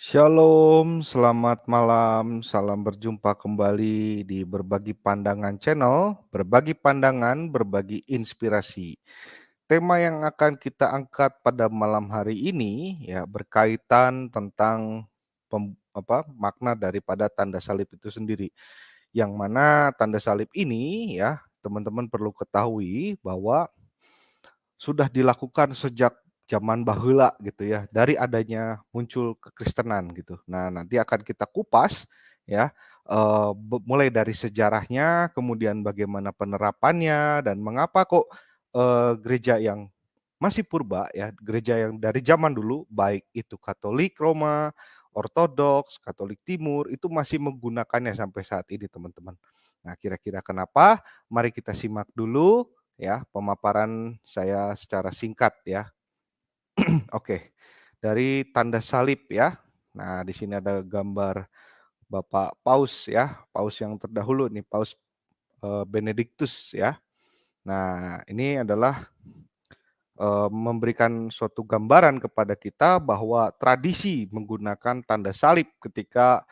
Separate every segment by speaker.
Speaker 1: Shalom, selamat malam, salam berjumpa kembali di Berbagi Pandangan Channel, berbagi pandangan, berbagi inspirasi. Tema yang akan kita angkat pada malam hari ini ya berkaitan tentang makna daripada tanda salib itu sendiri. Yang mana tanda salib ini ya, teman-teman perlu ketahui bahwa sudah dilakukan sejak zaman baheula gitu ya, dari adanya muncul kekristenan gitu. Nah, nanti akan kita kupas ya, mulai dari sejarahnya, kemudian bagaimana penerapannya dan mengapa kok, gereja yang masih purba ya, gereja yang dari zaman dulu baik itu Katolik Roma, Ortodoks, Katolik Timur, itu masih menggunakannya sampai saat ini teman-teman. Nah, kira-kira kenapa? Mari kita simak dulu ya, pemaparan saya secara singkat ya. Oke, dari tanda salib ya. Nah, di sini ada gambar Bapak Paus ya, Paus yang terdahulu nih, Paus, Benediktus ya. Nah, ini adalah, memberikan suatu gambaran kepada kita bahwa tradisi menggunakan tanda salib ketika,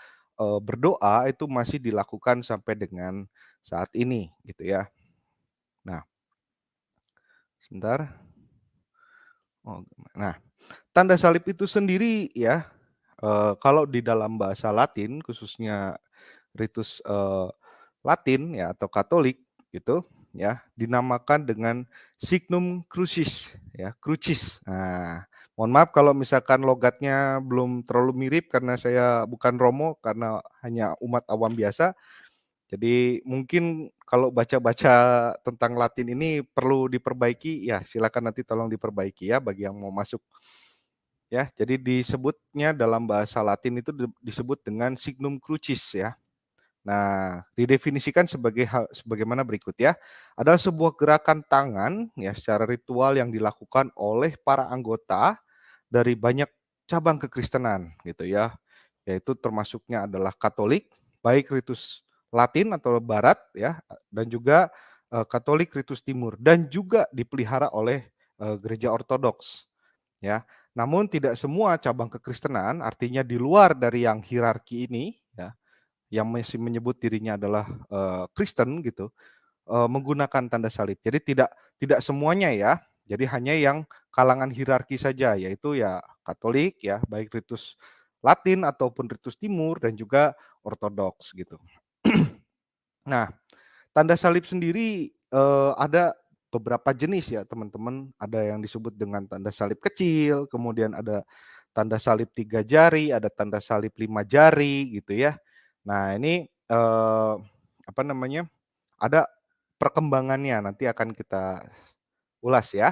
Speaker 1: berdoa itu masih dilakukan sampai dengan saat ini gitu ya. Nah, sebentar. Oh, nah, tanda salib itu sendiri ya, kalau di dalam bahasa Latin khususnya ritus, Latin ya atau Katolik gitu ya, dinamakan dengan Signum Crucis ya, crucis. Nah, mohon maaf kalau misalkan logatnya belum terlalu mirip karena saya bukan Romo, karena hanya umat awam biasa. Jadi mungkin kalau baca-baca tentang Latin ini perlu diperbaiki, ya silakan nanti tolong diperbaiki ya bagi yang mau masuk. Ya, jadi disebutnya dalam bahasa Latin itu disebut dengan Signum Crucis ya. Nah, didefinisikan sebagaimana berikut ya. Adalah sebuah gerakan tangan ya secara ritual yang dilakukan oleh para anggota dari banyak cabang kekristenan gitu ya. Yaitu termasuknya adalah Katolik, baik ritus Latin atau Barat ya, dan juga Katolik ritus Timur dan juga dipelihara oleh gereja Ortodoks ya. Namun tidak semua cabang kekristenan, artinya di luar dari yang hierarki ini ya, yang masih menyebut dirinya adalah, Kristen gitu, menggunakan tanda salib. Jadi tidak semuanya ya, jadi hanya yang kalangan hierarki saja, yaitu ya Katolik ya, baik ritus Latin ataupun ritus Timur dan juga Ortodoks gitu. Nah, tanda salib sendiri, ada beberapa jenis ya teman-teman, ada yang disebut dengan tanda salib kecil, kemudian ada tanda salib 3 jari, ada tanda salib 5 jari gitu ya. Nah ini, apa namanya, ada perkembangannya, nanti akan kita ulas ya.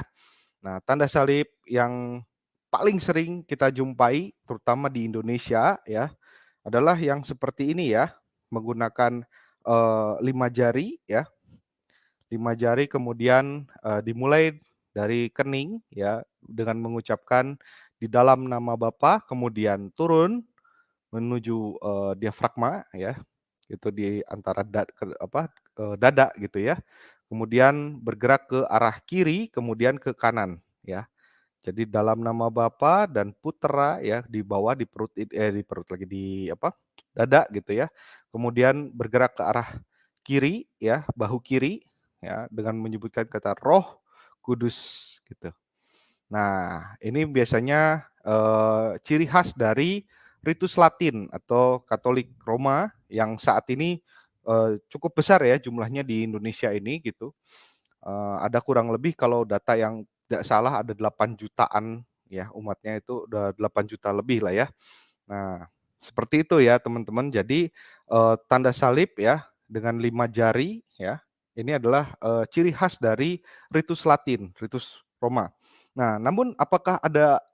Speaker 1: Nah, tanda salib yang paling sering kita jumpai terutama di Indonesia ya, adalah yang seperti ini ya, menggunakan, 5 jari ya. 5 jari kemudian, dimulai dari kening ya, dengan mengucapkan di dalam nama Bapa, kemudian turun menuju, diafragma ya, itu di antara dada gitu ya. Kemudian bergerak ke arah kiri, kemudian ke kanan ya. Jadi dalam nama Bapa dan Putra ya, di bawah di perut lagi, di dada gitu ya. Kemudian bergerak ke arah kiri ya, bahu kiri ya, dengan menyebutkan kata Roh Kudus gitu. Nah, ini biasanya, ciri khas dari ritus Latin atau Katolik Roma yang saat ini, cukup besar ya jumlahnya di Indonesia ini gitu. Ada kurang lebih kalau data yang tidak salah ada 8 jutaan ya, umatnya itu udah 8 juta lebih lah ya. Nah, seperti itu ya teman-teman. Jadi, tanda salib ya dengan 5 jari ya, ini adalah, ciri khas dari ritus Latin, ritus Roma. Nah, namun apakah ada,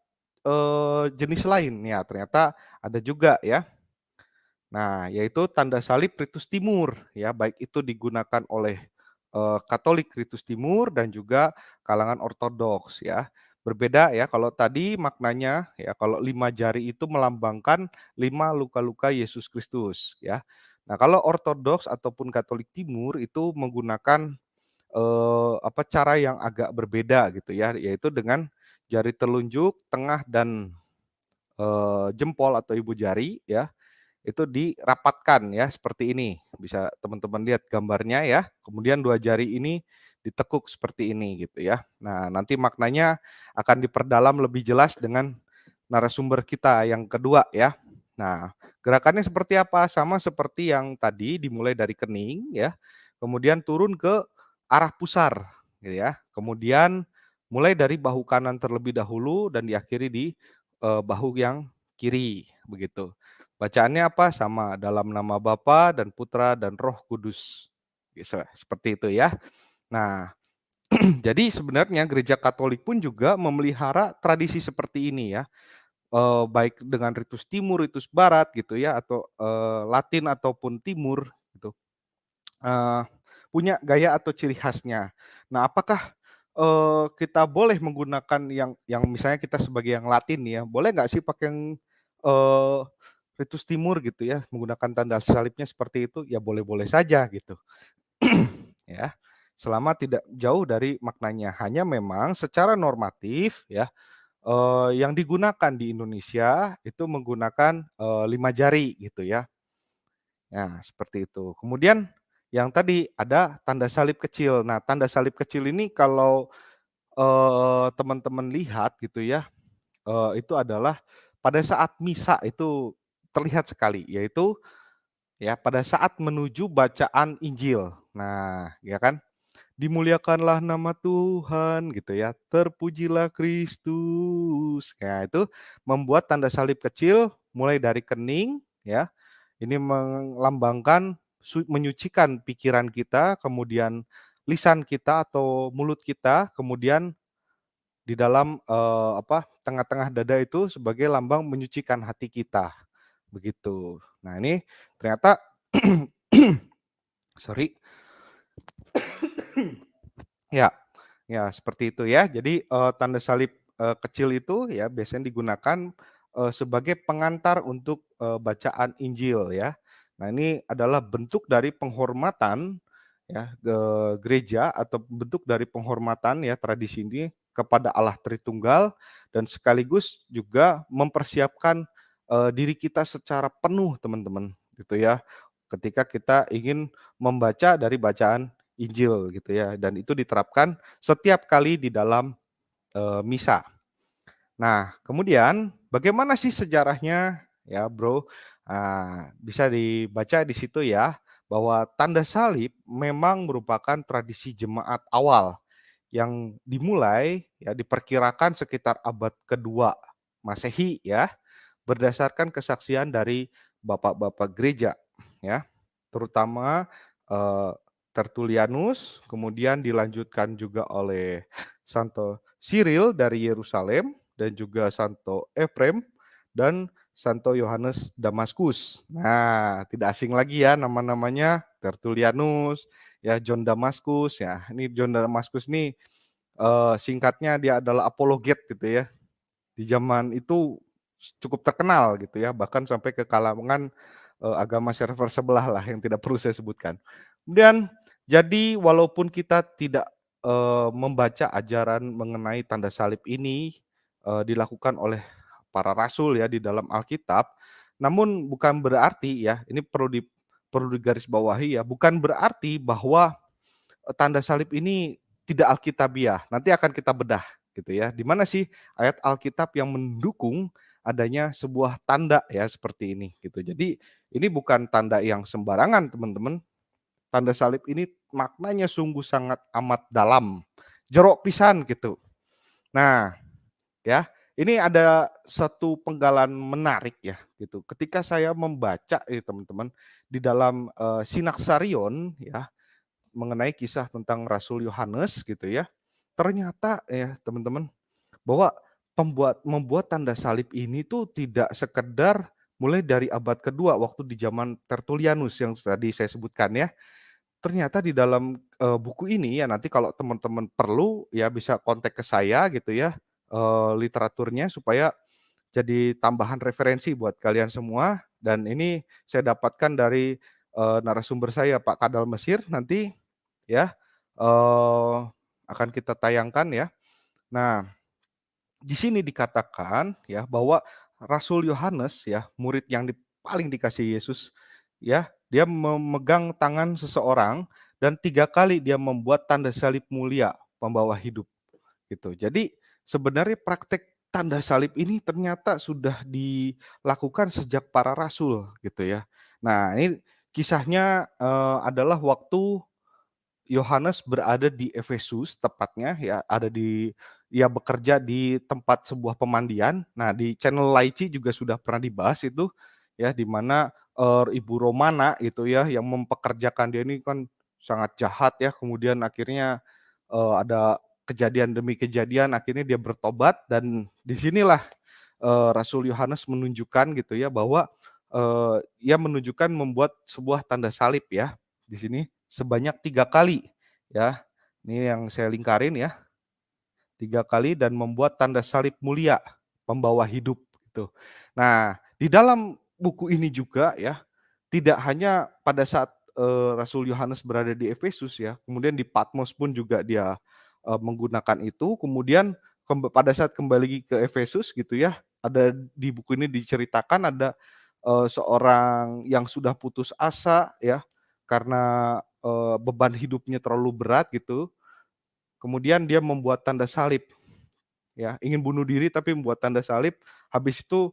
Speaker 1: jenis lain? Ya ternyata ada juga ya. Nah, yaitu tanda salib ritus Timur ya, baik itu digunakan oleh, Katolik ritus Timur dan juga kalangan Ortodoks ya. Berbeda ya, kalau tadi maknanya ya, kalau 5 jari itu melambangkan 5 luka-luka Yesus Kristus ya. Nah, kalau Ortodoks ataupun Katolik Timur itu menggunakan, cara yang agak berbeda gitu ya, yaitu dengan jari telunjuk, tengah dan jempol atau ibu jari ya, itu dirapatkan ya seperti ini. Bisa teman-teman lihat gambarnya ya. Kemudian 2 jari ini ditekuk seperti ini gitu ya. Nah, nanti maknanya akan diperdalam lebih jelas dengan narasumber kita yang kedua ya. Nah, gerakannya seperti apa? Sama seperti yang tadi dimulai dari kening ya, kemudian turun ke arah pusar gitu ya. Kemudian mulai dari bahu kanan terlebih dahulu dan diakhiri di, bahu yang kiri begitu. Bacaannya apa? Sama, dalam nama Bapa dan Putra dan Roh Kudus. Seperti itu ya. Nah, jadi sebenarnya gereja Katolik pun juga memelihara tradisi seperti ini ya, baik dengan ritus timur, ritus barat gitu ya, atau, Latin ataupun timur gitu, eee, punya gaya atau ciri khasnya. Nah, apakah, kita boleh menggunakan yang misalnya kita sebagai yang Latin ya, boleh nggak sih pakai yang, eee, ritus timur gitu ya, menggunakan tanda salibnya seperti itu? Ya boleh-boleh saja gitu. Ya, selama tidak jauh dari maknanya. Hanya memang secara normatif ya, yang digunakan di Indonesia itu menggunakan, 5 jari gitu ya. Nah, seperti itu. Kemudian yang tadi ada tanda salib kecil. Nah, tanda salib kecil ini kalau, teman-teman lihat gitu ya, itu adalah pada saat misa itu terlihat sekali, yaitu ya pada saat menuju bacaan Injil. Nah, ya kan? Dimuliakanlah nama Tuhan gitu ya, terpujilah Kristus. Nah, itu membuat tanda salib kecil mulai dari kening ya, ini melambangkan menyucikan pikiran kita, kemudian lisan kita atau mulut kita, kemudian di dalam, tengah-tengah dada itu sebagai lambang menyucikan hati kita, begitu. Nah ini ternyata sorry, ya, ya seperti itu ya. Jadi, tanda salib, kecil itu ya biasanya digunakan, sebagai pengantar untuk, bacaan Injil ya. Nah ini adalah bentuk dari penghormatan ya, gereja atau bentuk dari penghormatan ya tradisi ini kepada Allah Tritunggal dan sekaligus juga mempersiapkan, diri kita secara penuh teman-teman gitu ya, ketika kita ingin membaca dari bacaan Injil gitu ya, dan itu diterapkan setiap kali di dalam, misa. Nah, kemudian bagaimana sih sejarahnya ya, Bro? Bisa dibaca di situ ya, bahwa tanda salib memang merupakan tradisi jemaat awal yang dimulai ya diperkirakan sekitar abad kedua Masehi ya, berdasarkan kesaksian dari bapak-bapak gereja ya, terutama, eee, Tertullianus, kemudian dilanjutkan juga oleh Santo Cyril dari Yerusalem dan juga Santo Efrem dan Santo Yohanes Damaskus. Nah, tidak asing lagi ya nama-namanya, Tertullianus, ya John Damaskus, ya ini John Damaskus nih, singkatnya dia adalah apologet gitu ya. Di zaman itu cukup terkenal gitu ya, bahkan sampai ke kalangan, agama server sebelah lah yang tidak perlu saya sebutkan. Kemudian jadi walaupun kita tidak, membaca ajaran mengenai tanda salib ini, dilakukan oleh para rasul ya di dalam Alkitab, namun bukan berarti ya, ini perlu digarisbawahi ya, bukan berarti bahwa tanda salib ini tidak alkitabiah, nanti akan kita bedah gitu ya. Di mana sih ayat Alkitab yang mendukung adanya sebuah tanda ya seperti ini gitu. Jadi ini bukan tanda yang sembarangan teman-teman. Tanda salib ini maknanya sungguh sangat amat dalam, jero pisan gitu. Nah, ya, ini ada satu penggalan menarik ya gitu. Ketika saya membaca ini teman-teman di dalam, Sinaksarion ya, mengenai kisah tentang Rasul Yohanes gitu ya. Ternyata ya teman-teman, bahwa membuat tanda salib ini tuh tidak sekedar mulai dari abad kedua waktu di zaman Tertullianus yang tadi saya sebutkan ya. Ternyata di dalam, buku ini ya nanti kalau teman-teman perlu ya bisa kontak ke saya gitu ya, literaturnya supaya jadi tambahan referensi buat kalian semua dan ini saya dapatkan dari, narasumber saya Pak Kadal Mesir nanti ya, akan kita tayangkan ya. Nah, di sini dikatakan ya bahwa Rasul Yohanes ya, murid yang paling dikasihi Yesus ya, dia memegang tangan seseorang dan 3 kali dia membuat tanda salib mulia, pembawa hidup gitu. Jadi sebenarnya praktek tanda salib ini ternyata sudah dilakukan sejak para rasul gitu ya. Nah, ini kisahnya, adalah waktu Yohanes berada di Efesus tepatnya ya, ia bekerja di tempat sebuah pemandian. Nah, di channel Laici juga sudah pernah dibahas itu ya, di mana, Ibu Romana gitu ya, yang mempekerjakan dia ini kan sangat jahat ya, kemudian akhirnya, ada kejadian demi kejadian, akhirnya dia bertobat dan di sinilah, Rasul Yohanes menunjukkan gitu ya bahwa, ia menunjukkan membuat sebuah tanda salib ya, di sini sebanyak 3 kali ya. Ini yang saya lingkarin ya, 3 kali dan membuat tanda salib mulia, pembawa hidup gitu. Nah, di dalam buku ini juga ya, tidak hanya pada saat, Rasul Yohanes berada di Efesus ya, kemudian di Patmos pun juga dia, menggunakan itu, kemudian pada saat kembali ke Efesus gitu ya, ada di buku ini diceritakan ada, seorang yang sudah putus asa ya, karena, beban hidupnya terlalu berat gitu, kemudian dia membuat tanda salib ya, ingin bunuh diri tapi membuat tanda salib, habis itu,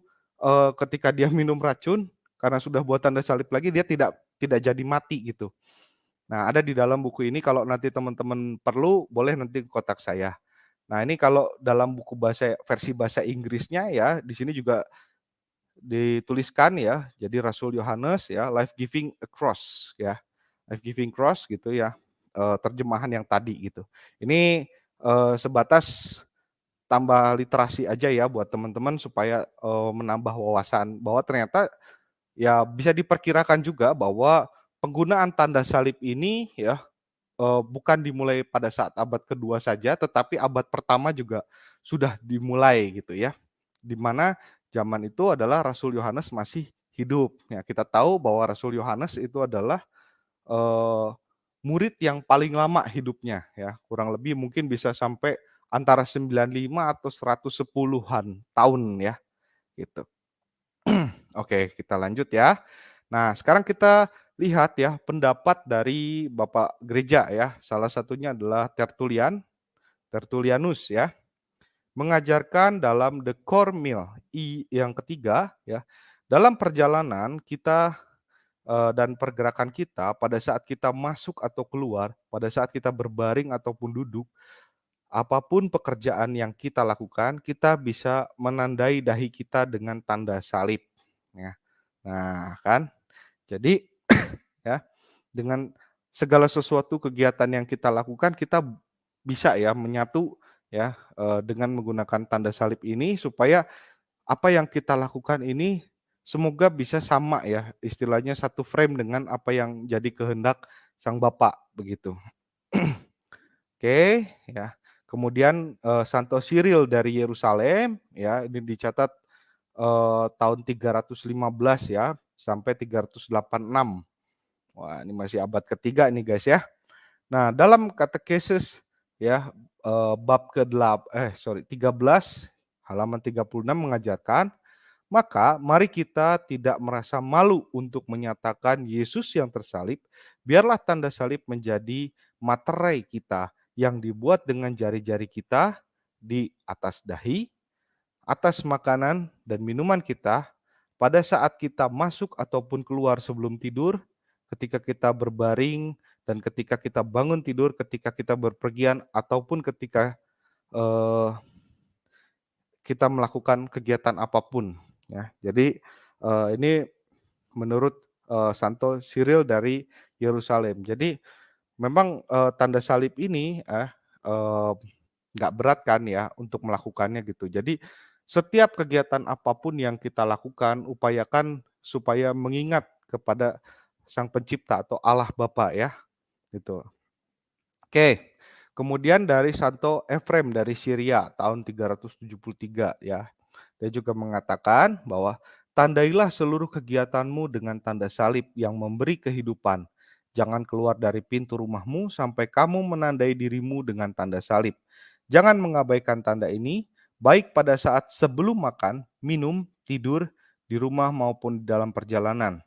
Speaker 1: ketika dia minum racun, karena sudah buat tanda salib lagi dia tidak jadi mati gitu. Nah, ada di dalam buku ini kalau nanti teman-teman perlu boleh nanti kontak saya. Nah, ini kalau dalam buku versi bahasa Inggrisnya ya, di sini juga dituliskan ya, jadi Rasul Yohanes ya, Life Giving a Cross ya, Life Giving Cross gitu ya, terjemahan yang tadi gitu. Ini, sebatas tambah literasi aja ya buat teman-teman supaya, menambah wawasan bahwa ternyata ya bisa diperkirakan juga bahwa penggunaan tanda salib ini ya, bukan dimulai pada saat abad kedua saja, tetapi abad pertama juga sudah dimulai gitu ya. Di mana zaman itu adalah Rasul Yohanes masih hidup. Ya, kita tahu bahwa Rasul Yohanes itu adalah, eee, murid yang paling lama hidupnya ya, kurang lebih mungkin bisa sampai antara 95 atau 110-an tahun ya, gitu. Oke, kita lanjut ya. Nah, sekarang kita lihat ya pendapat dari Bapak Gereja ya, salah satunya adalah Tertullianus ya, mengajarkan dalam The Core Meal yang ketiga ya, dalam perjalanan kita, dan pergerakan kita pada saat kita masuk atau keluar, pada saat kita berbaring ataupun duduk, apapun pekerjaan yang kita lakukan, kita bisa menandai dahi kita dengan tanda salib, ya. Nah, kan, jadi ya, dengan segala sesuatu kegiatan yang kita lakukan, kita bisa ya menyatu ya, dengan menggunakan tanda salib ini supaya apa yang kita lakukan ini semoga bisa sama ya, istilahnya satu frame dengan apa yang jadi kehendak Sang Bapa, begitu. Oke, ya. Kemudian, Santo Cyril dari Yerusalem, ya, ini dicatat, tahun 315 ya, sampai 386. Wah, ini masih abad ketiga nih, guys, ya. Nah, dalam katekesis ya, bab 13 halaman 36 mengajarkan, "Maka mari kita tidak merasa malu untuk menyatakan Yesus yang tersalib, biarlah tanda salib menjadi materai kita yang dibuat dengan jari-jari kita di atas dahi, atas makanan dan minuman kita, pada saat kita masuk ataupun keluar sebelum tidur, ketika kita berbaring, dan ketika kita bangun tidur, ketika kita berpergian, ataupun ketika, eee, kita melakukan kegiatan apapun ya. Jadi, ini menurut, Santo Cyril dari Yerusalem. Jadi memang, tanda salib ini, nggak berat kan ya untuk melakukannya gitu. Jadi setiap kegiatan apapun yang kita lakukan, upayakan supaya mengingat kepada Sang Pencipta atau Allah Bapa ya, gitu. Oke, kemudian dari Santo Efrem dari Syria tahun 373 ya. Dia juga mengatakan bahwa tandailah seluruh kegiatanmu dengan tanda salib yang memberi kehidupan. Jangan keluar dari pintu rumahmu sampai kamu menandai dirimu dengan tanda salib. Jangan mengabaikan tanda ini, baik pada saat sebelum makan, minum, tidur, di rumah maupun di dalam perjalanan.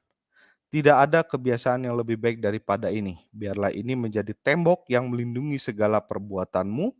Speaker 1: Tidak ada kebiasaan yang lebih baik daripada ini. Biarlah ini menjadi tembok yang melindungi segala perbuatanmu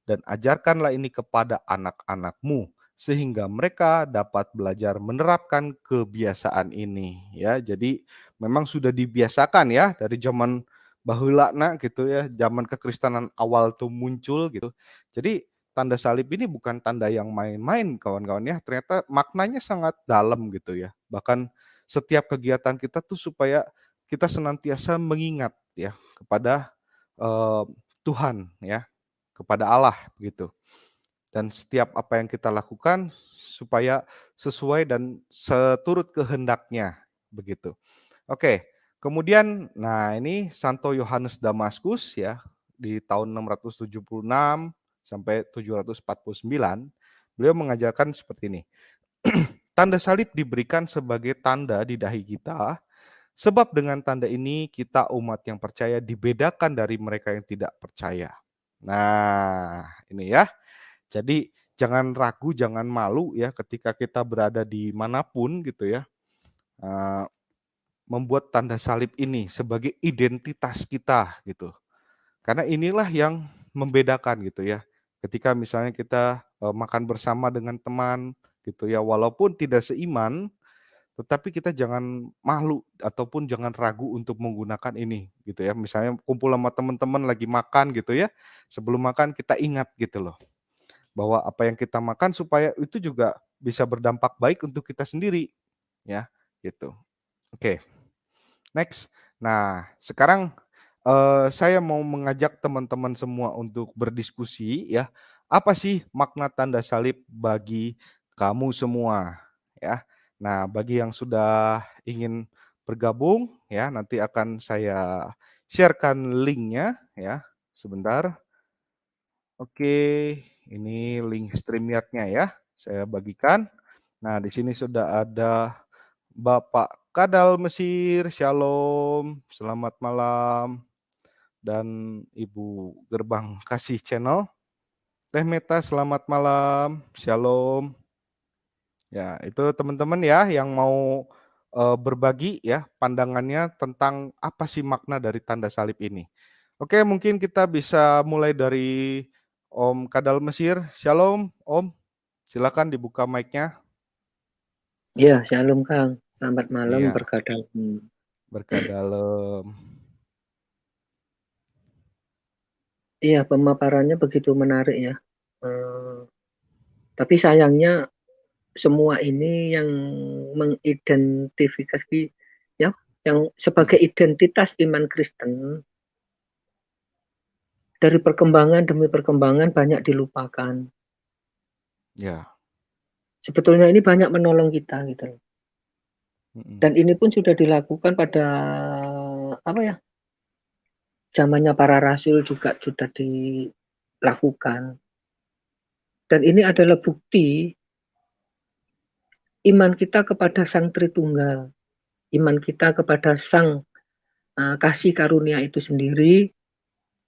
Speaker 1: dan ajarkanlah ini kepada anak-anakmu sehingga mereka dapat belajar menerapkan kebiasaan ini ya. Jadi memang sudah dibiasakan ya dari zaman baheulana gitu ya, zaman kekristenan awal tuh muncul gitu. Jadi tanda salib ini bukan tanda yang main-main kawan-kawan ya, ternyata maknanya sangat dalam gitu ya. Bahkan setiap kegiatan kita tuh supaya kita senantiasa mengingat ya kepada, eee, Tuhan ya, kepada Allah gitu. Dan setiap apa yang kita lakukan supaya sesuai dan seturut kehendaknya, begitu. Oke, kemudian nah ini Santo Yohanes Damaskus ya, di tahun 676 sampai 749, beliau mengajarkan seperti ini, "Tanda salib diberikan sebagai tanda di dahi kita, sebab dengan tanda ini kita umat yang percaya dibedakan dari mereka yang tidak percaya." Nah, ini ya. Jadi jangan ragu, jangan malu ya ketika kita berada di manapun gitu ya, eee, membuat tanda salib ini sebagai identitas kita gitu. Karena inilah yang membedakan gitu ya. Ketika misalnya kita, makan bersama dengan teman gitu ya, walaupun tidak seiman, tetapi kita jangan malu ataupun jangan ragu untuk menggunakan ini gitu ya. Misalnya kumpul sama teman-teman lagi makan gitu ya, sebelum makan kita ingat gitu loh. Bahwa apa yang kita makan supaya itu juga bisa berdampak baik untuk kita sendiri, ya, gitu. Oke, next. Nah, sekarang, saya mau mengajak teman-teman semua untuk berdiskusi ya, apa sih makna tanda salib bagi kamu semua, ya. Nah, bagi yang sudah ingin bergabung ya, nanti akan saya share-kan link-nya ya, sebentar. Oke, ini link StreamYard-nya ya, saya bagikan. Nah, di sini sudah ada Bapak Kadal Mesir, Shalom, selamat malam. Dan Ibu Gerbang Kasih Channel, Teh Meta selamat malam, Shalom. Ya, itu teman-teman ya yang mau, berbagi ya pandangannya tentang apa sih makna dari tanda salib ini. Oke, mungkin kita bisa mulai dari Om Kadal Mesir. Shalom Om, silakan dibuka mic-nya.
Speaker 2: Iya, shalom Kang. Selamat malam,
Speaker 1: Iya,
Speaker 2: berkah dalam.
Speaker 1: berkah dalam.
Speaker 2: Iya, pemaparannya begitu menarik ya. Tapi sayangnya semua ini yang mengidentifikasi ya, yang sebagai
Speaker 1: Mhm,
Speaker 2: identitas iman Kristen dari perkembangan demi perkembangan banyak dilupakan.
Speaker 1: ya,
Speaker 2: Sebetulnya ini banyak menolong kita gitu.
Speaker 1: mhm,
Speaker 2: Dan ini pun sudah dilakukan pada apa ya? Zamannya para rasul juga sudah dilakukan. Dan ini adalah bukti iman kita kepada Sang Tritunggal, iman kita kepada Sang kasih karunia itu sendiri,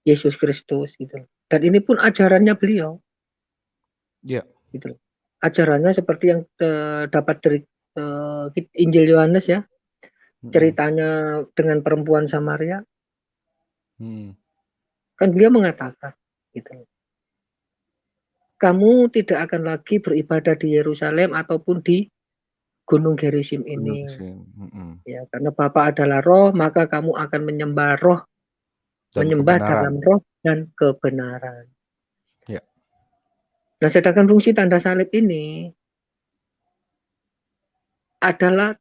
Speaker 2: Yesus Kristus gitu. Dan ini pun ajarannya beliau
Speaker 1: iya,
Speaker 2: gitu. Ajarannya seperti yang dapat dari Injil Yohanes ya,
Speaker 1: mhm,
Speaker 2: ceritanya dengan perempuan Samaria,
Speaker 1: mhm,
Speaker 2: kan beliau mengatakan gitu. Kamu tidak akan lagi beribadah di Yerusalem ataupun di Gunung Gerizim
Speaker 1: bener
Speaker 2: ini.
Speaker 1: sih, mhm,
Speaker 2: Ya, karena Bapa adalah roh, maka kamu akan menyembah roh,
Speaker 1: dan
Speaker 2: menyembah
Speaker 1: kebenaran,
Speaker 2: dalam roh dan kebenaran.
Speaker 1: ya,
Speaker 2: Nah, sedangkan fungsi tanda salib ini adalah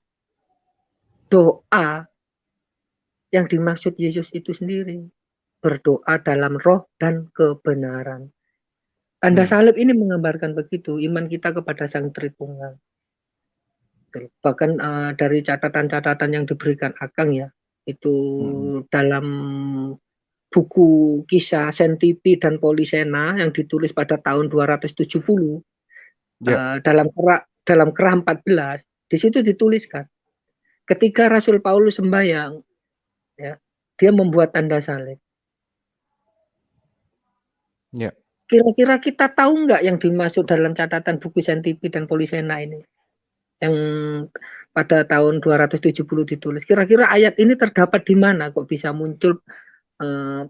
Speaker 2: doa yang dimaksud Yesus itu sendiri. Berdoa dalam roh dan kebenaran. Tanda
Speaker 1: mhm,
Speaker 2: salib ini menggambarkan begitu, iman kita kepada Sang Tritunggal. Bahkan dari catatan-catatan yang diberikan Akang ya, itu
Speaker 1: mhm,
Speaker 2: dalam buku kisah Sentipi dan Polisena yang ditulis pada tahun 270
Speaker 1: ya,
Speaker 2: dalam kerah 14, di situ dituliskan ketika Rasul Paulus sembahyang ya, dia membuat tanda salib.
Speaker 1: ya,
Speaker 2: Kira-kira kita tahu nggak yang dimaksud dalam catatan buku Sentipi dan Polisena ini? yang pada tahun 270 ditulis. Kira-kira ayat ini terdapat di mana kok bisa muncul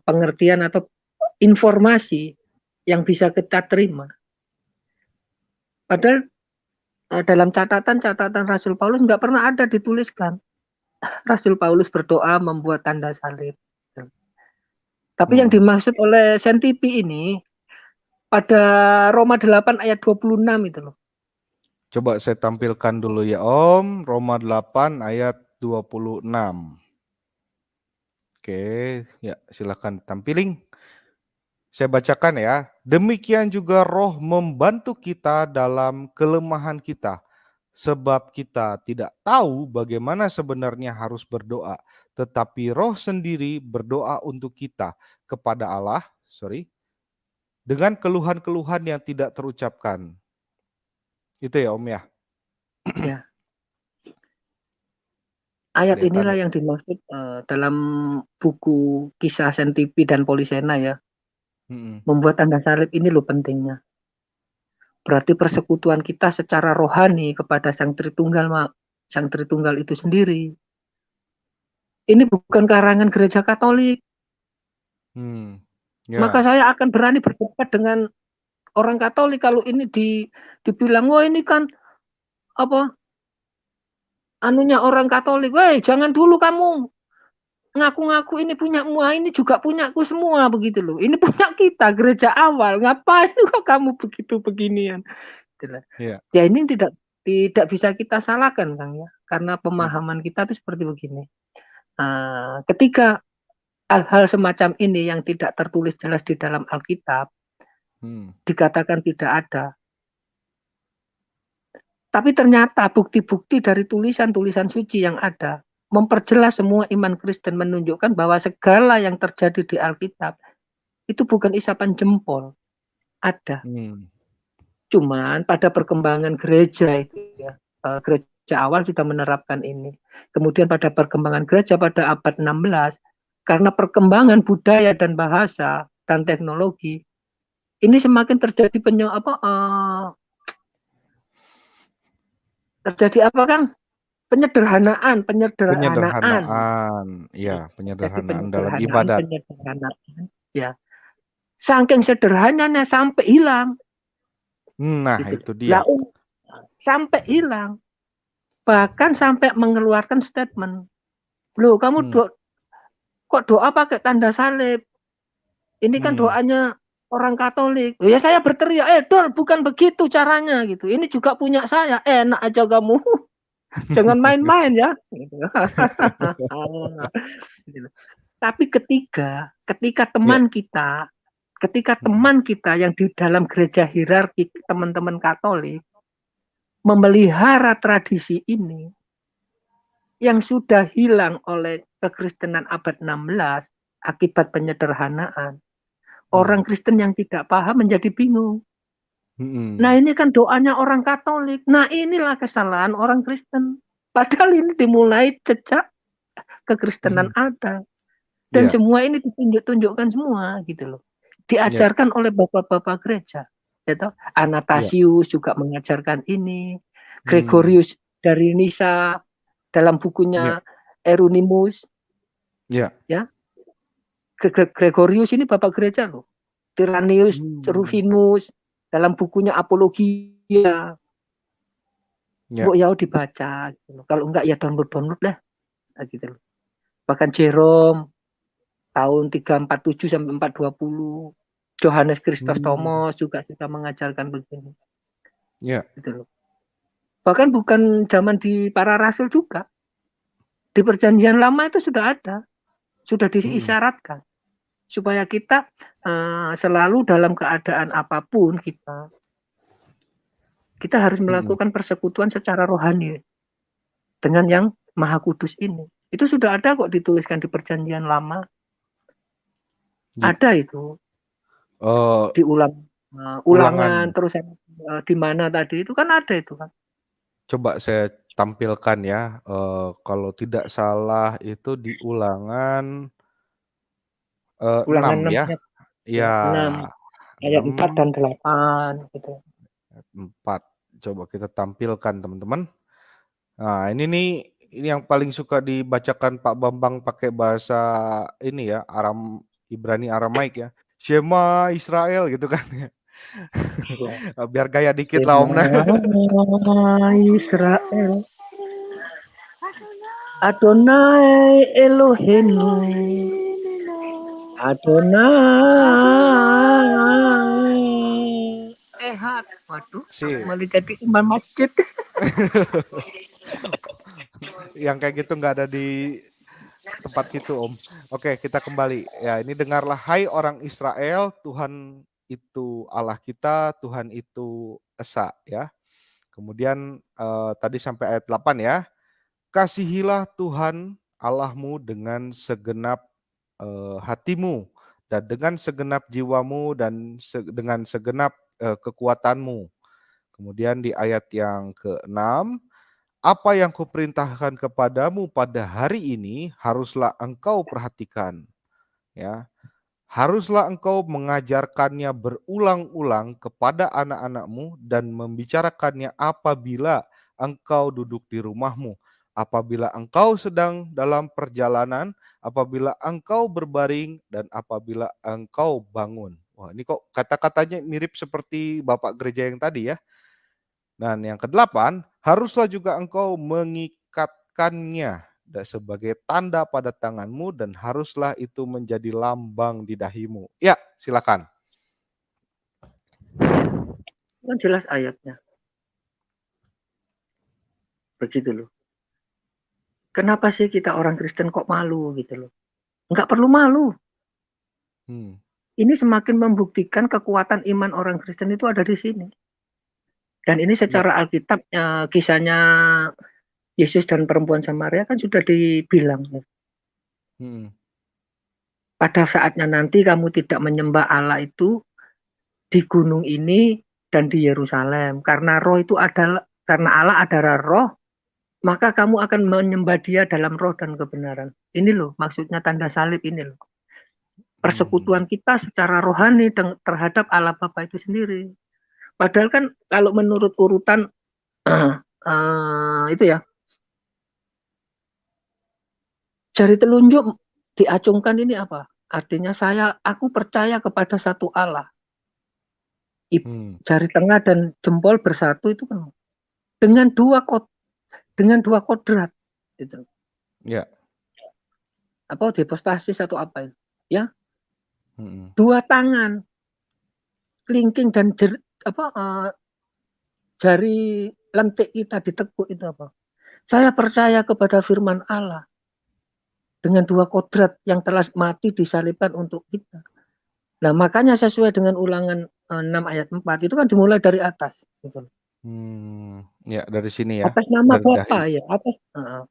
Speaker 2: pengertian atau informasi yang bisa kita terima? Padahal dalam catatan Rasul Paulus nggak pernah ada dituliskan Rasul Paulus berdoa membuat tanda salib. Tapi yang dimaksud oleh Sentipi ini pada Roma 8 ayat 26 itu loh.
Speaker 1: Coba saya tampilkan dulu ya Om, Roma 8 ayat 26. Oke, ya silakan tampilin. Saya bacakan ya. Demikian juga Roh membantu kita dalam kelemahan kita, sebab kita tidak tahu bagaimana sebenarnya harus berdoa, tetapi Roh sendiri berdoa untuk kita kepada Allah, dengan keluhan-keluhan yang tidak terucapkan. Itu ya Om ya.
Speaker 2: Ya. Ayat
Speaker 1: Lihat
Speaker 2: inilah
Speaker 1: ada.
Speaker 2: yang dimaksud dalam buku kisah Sentipi dan Polisena ya. Membuat tanda salib ini loh pentingnya. Berarti persekutuan kita secara rohani kepada Sang Tritunggal itu sendiri. Ini bukan karangan gereja Katolik.
Speaker 1: Ya.
Speaker 2: Maka saya akan berani berdebat dengan orang Katolik kalau ini dibilang, wah ini kan apa anunya orang Katolik. Weh, jangan dulu kamu ngaku-ngaku ini punyamu, ini juga punyaku semua begitu loh. Ini punya kita gereja awal. Ngapain kok kamu begitu beginian?
Speaker 1: Ya.
Speaker 2: Ya ini tidak bisa kita salahkan Kang ya, karena pemahaman kita itu seperti begini. Ketika hal-hal semacam ini yang tidak tertulis jelas di dalam Alkitab dikatakan tidak ada, tapi ternyata bukti-bukti dari tulisan-tulisan suci yang ada memperjelas semua iman Kristen, menunjukkan bahwa segala yang terjadi di Alkitab itu bukan isapan jempol, ada. Cuman pada perkembangan gereja itu ya, gereja awal sudah menerapkan ini. Kemudian pada perkembangan gereja pada abad 16, karena perkembangan budaya dan bahasa dan teknologi, ini semakin terjadi terjadi apa Kang? Penyederhanaan.
Speaker 1: Ya, penyederhanaan dalam
Speaker 2: Penyederhanaan,
Speaker 1: ibadat.
Speaker 2: Ya. Saking sederhananya sampai hilang.
Speaker 1: Nah, gitu. Itu dia.
Speaker 2: Sampai hilang. Bahkan sampai mengeluarkan statement. Loh, kamu kok doa pakai tanda salib? Ini kan doanya orang Katolik. Ya saya berteriak, Dol, bukan begitu caranya gitu. Ini juga punya saya. Enak aja kamu. Jangan main-main ya. Tapi ketika teman kita, yang di dalam gereja hierarki teman-teman Katolik memelihara tradisi ini yang sudah hilang oleh kekristenan abad 16 akibat penyederhanaan, orang Kristen yang tidak paham menjadi bingung. Nah ini kan doanya orang Katolik. Nah inilah kesalahan orang Kristen. Padahal ini dimulai sejak kekristenan ada. Dan semua ini ditunjuk-tunjukkan semua gitu loh. Diajarkan oleh bapak-bapak gereja. Gitu. Anastasius juga mengajarkan ini. Gregorius dari Nisa dalam bukunya Erunimus. Ya. Gregorius ini bapak gereja loh. Tyrannius Rufinus dalam bukunya Apologia. Ya dibaca gitu. Kalau enggak ya download lah gitu loh. Bahkan Jerome tahun 347 sampai 420, Johannes Chrysostomos juga sudah mengajarkan begini. Gitu loh. Bahkan bukan zaman di para rasul juga. Di perjanjian lama itu sudah ada. Sudah diisyaratkan. Supaya kita selalu dalam keadaan apapun kita harus melakukan persekutuan secara rohani dengan yang Maha Kudus ini. Itu sudah ada kok dituliskan di perjanjian lama. Ada itu. Ulangan terus di mana tadi itu kan ada itu kan.
Speaker 1: Coba saya tampilkan ya. Kalau tidak salah itu di Ulangan 6 ya. Ya.
Speaker 2: 6 ayat 4 dan 8 gitu.
Speaker 1: 4. Coba kita tampilkan teman-teman. Nah, ini yang paling suka dibacakan Pak Bambang pakai bahasa ini ya, Ibrani Aramaik ya. Shema Israel gitu kan ya.
Speaker 2: Ya.
Speaker 1: Biar gaya dikit lah Om.
Speaker 2: Shema Israel, Adonai Eloheinu, Adonai Ehad. Waduh,
Speaker 1: Sip.
Speaker 2: malah jadi imam masjid.
Speaker 1: Yang kayak gitu nggak ada di tempat situ Om. Oke, kita kembali. Ya, ini dengarlah hai orang Israel, Tuhan itu Allah kita, Tuhan itu Esa ya. Kemudian tadi sampai ayat 8 ya. Kasihilah Tuhan Allahmu dengan segenap hatimu dan dengan segenap jiwamu dan dengan segenap kekuatanmu. Kemudian di ayat yang ke-6, apa yang kuperintahkan kepadamu pada hari ini haruslah engkau perhatikan, ya. Haruslah engkau mengajarkannya berulang-ulang kepada anak-anakmu dan membicarakannya apabila engkau duduk di rumahmu, apabila engkau sedang dalam perjalanan, apabila engkau berbaring, dan apabila engkau bangun. Wah, ini kok kata-katanya mirip seperti Bapak gereja yang tadi ya. Dan yang kedelapan, haruslah juga engkau mengikatkannya sebagai tanda pada tanganmu dan haruslah itu menjadi lambang di dahimu. Ya, silakan.
Speaker 2: Kan jelas ayatnya. Begitu loh. Kenapa sih kita orang Kristen kok malu gitu loh? Enggak perlu malu. Ini semakin membuktikan kekuatan iman orang Kristen itu ada di sini. Dan ini secara Alkitab kisahnya Yesus dan perempuan Samaria kan sudah dibilang. Pada saatnya nanti kamu tidak menyembah Allah itu di gunung ini dan di Yerusalem. Karena roh itu adalah, karena Allah adalah roh, maka kamu akan menyembah dia dalam roh dan kebenaran. Ini loh maksudnya tanda salib ini loh. Persekutuan kita secara rohani terhadap Allah Bapa itu sendiri. Padahal kan kalau menurut urutan itu ya, jari telunjuk diacungkan ini apa? Artinya aku percaya kepada satu Allah. Jari tengah dan jempol bersatu itu kan dengan dua kodrat gitu.
Speaker 1: Ya.
Speaker 2: Apa hipostasis atau apa itu? Ya. Dua tangan kelingking dan jari lentik kita ditekuk itu apa? Saya percaya kepada firman Allah dengan dua kodrat yang telah mati disalibkan untuk kita. Nah, makanya sesuai dengan Ulangan 6 ayat 4 itu kan dimulai dari atas gitu.
Speaker 1: Ya, dari sini ya.
Speaker 2: Atas nama Bapa ya,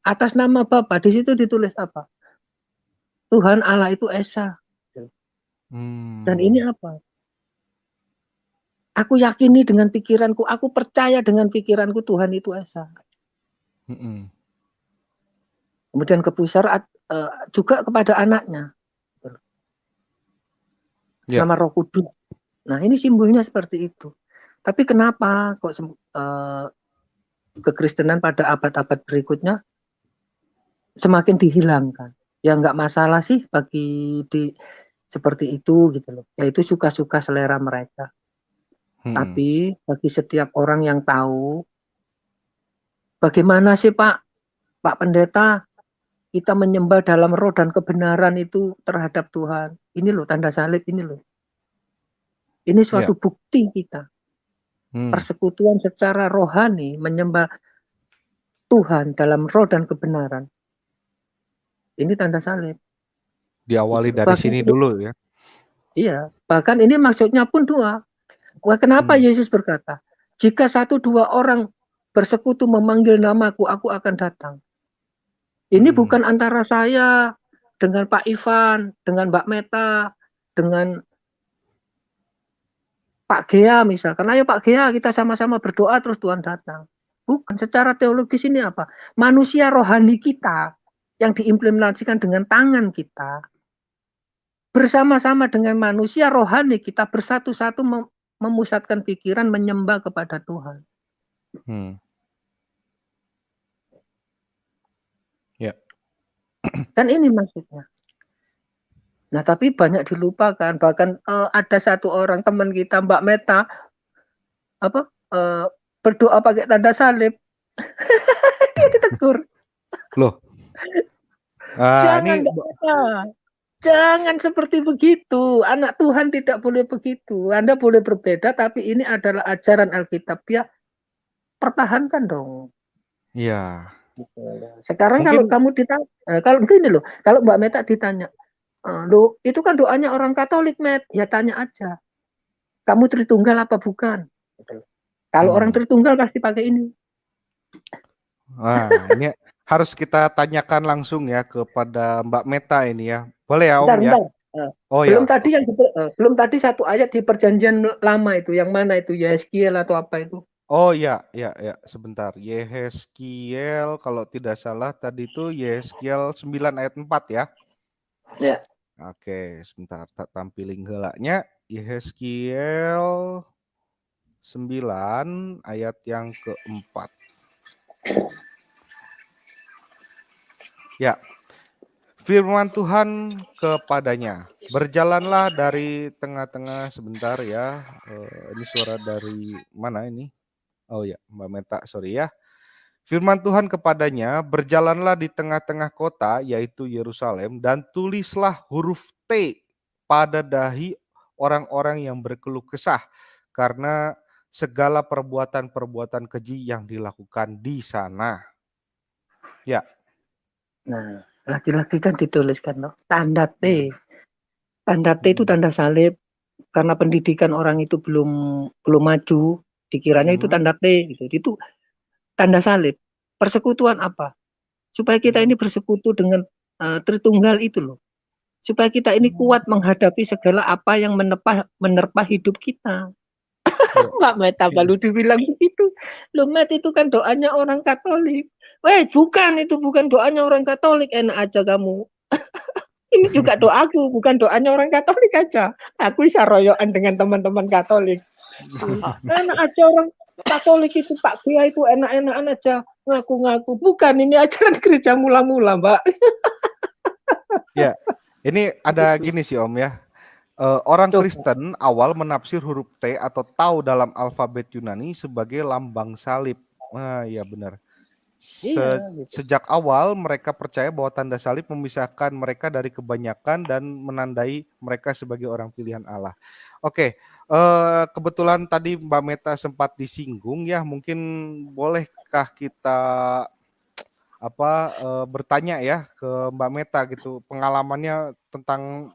Speaker 2: atas nama Bapa di situ ditulis apa? Tuhan Allah itu Esa. Dan ini apa? Aku yakini dengan pikiranku, aku percaya dengan pikiranku Tuhan itu Esa. Kemudian ke pusar juga kepada anaknya. Sama Roh Kudus. Nah, ini simbolnya seperti itu. Tapi kenapa kok kekristenan pada abad-abad berikutnya semakin dihilangkan? Ya nggak masalah sih bagi seperti itu gitu loh. Ya itu suka-suka selera mereka. Tapi bagi setiap orang yang tahu bagaimana sih Pak Pendeta kita menyembah dalam roh dan kebenaran itu terhadap Tuhan. Ini loh tanda salib ini loh. Ini suatu bukti kita. Persekutuan secara rohani menyembah Tuhan dalam roh dan kebenaran. Ini tanda salib.
Speaker 1: Diawali dari sini dulu ya.
Speaker 2: Iya, bahkan ini maksudnya pun dua. Wah, kenapa Yesus berkata, jika 1-2 orang bersekutu memanggil namaku, aku akan datang. Ini bukan antara saya dengan Pak Ivan, dengan Mbak Meta, dengan Pak Gea misalkan. Ayo Pak Gea, kita sama-sama berdoa terus Tuhan datang. Bukan, secara teologis ini apa? Manusia rohani kita yang diimplementasikan dengan tangan kita bersama-sama dengan manusia rohani kita bersatu-satu memusatkan pikiran menyembah kepada Tuhan. Kan ini maksudnya. Nah, tapi banyak dilupakan. Bahkan ada satu orang teman kita, Mbak Meta, apa berdoa pakai tanda salib. Dia ditegur.
Speaker 1: Loh,
Speaker 2: Jangan,
Speaker 1: ini
Speaker 2: Mbak Meta. Jangan seperti begitu. Anak Tuhan tidak boleh begitu. Anda boleh berbeda, tapi ini adalah ajaran Alkitab. Ya, pertahankan dong.
Speaker 1: iya.
Speaker 2: Sekarang kalau
Speaker 1: Mungkin
Speaker 2: kamu ditanya, kalau gini loh, kalau Mbak Meta ditanya, loh, itu kan doanya orang Katolik, Met. Ya tanya aja. Kamu Tritunggal apa bukan? Kalau orang Tritunggal pasti pakai ini.
Speaker 1: Nah, ini harus kita tanyakan langsung ya kepada Mbak Meta ini ya. Boleh ya Om ya?
Speaker 2: Bentar.
Speaker 1: Oh
Speaker 2: Belum
Speaker 1: ya,
Speaker 2: tadi yang belum tadi satu ayat di perjanjian lama itu, yang mana itu, Yeskiel atau apa itu?
Speaker 1: oh ya, ya, sebentar. Yehezkiel kalau tidak salah tadi itu Yehezkiel 9 ayat 4 ya.
Speaker 2: Ya.
Speaker 1: Oke, sebentar tak tampilin gelaknya. Yehezkiel 9 ayat yang keempat. Ya, firman Tuhan kepadanya, berjalanlah dari tengah-tengah sebentar ya. Ini suara dari mana ini? Oh ya, Mbak Meta, sorry ya. Firman Tuhan kepadanya, berjalanlah di tengah-tengah kota, yaitu Yerusalem, dan tulislah huruf T pada dahi orang-orang yang berkeluh kesah, karena segala perbuatan-perbuatan keji yang dilakukan di sana. Ya.
Speaker 2: Nah, laki-laki kan dituliskan loh, tanda T. Tanda T itu tanda salib. Karena pendidikan orang itu belum maju, dikiranya itu tanda T. Gitu. Itu tanda salib. Persekutuan apa? Supaya kita ini bersekutu dengan Tritunggal itu loh. Supaya kita ini kuat menghadapi segala apa yang menerpa hidup kita. Mbak Meta baru dibilang begitu. Loh, Met, itu kan doanya orang Katolik. Weh, bukan, itu bukan doanya orang Katolik. Enak aja kamu. Ini juga doaku, bukan doanya orang Katolik aja. Aku bisa royokan dengan teman-teman Katolik. Enak aja orang Katolik itu, Pak Kia itu enak-enakan aja ngaku-ngaku. Bukan, ini ajaran gereja mula-mula, Mbak.
Speaker 1: Ya, ini ada gini sih Om ya. Orang
Speaker 2: Coba.
Speaker 1: Kristen awal menafsir huruf T atau tau dalam alfabet Yunani sebagai lambang salib. Nah, iya benar.
Speaker 2: Iya, gitu.
Speaker 1: Sejak awal mereka percaya bahwa tanda salib memisahkan mereka dari kebanyakan dan menandai mereka sebagai orang pilihan Allah. Oke, kebetulan tadi Mbak Meta sempat disinggung ya, mungkin bolehkah kita bertanya ya ke Mbak Meta gitu, pengalamannya tentang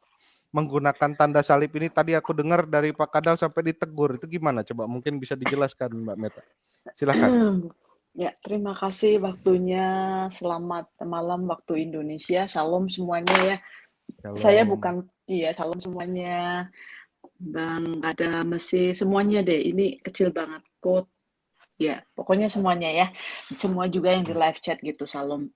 Speaker 1: menggunakan tanda salib ini. Tadi aku dengar dari Pak Kadal sampai ditegur, itu gimana? Coba mungkin bisa dijelaskan Mbak Meta. Silakan.
Speaker 3: Ya, terima kasih waktunya. Selamat malam waktu Indonesia. Shalom semuanya ya. Saya
Speaker 1: Shalom.
Speaker 3: shalom semuanya. Dan ada mesti semuanya deh. Ini kecil banget quote. Ya, pokoknya semuanya ya. Semua juga yang di live chat gitu. Shalom.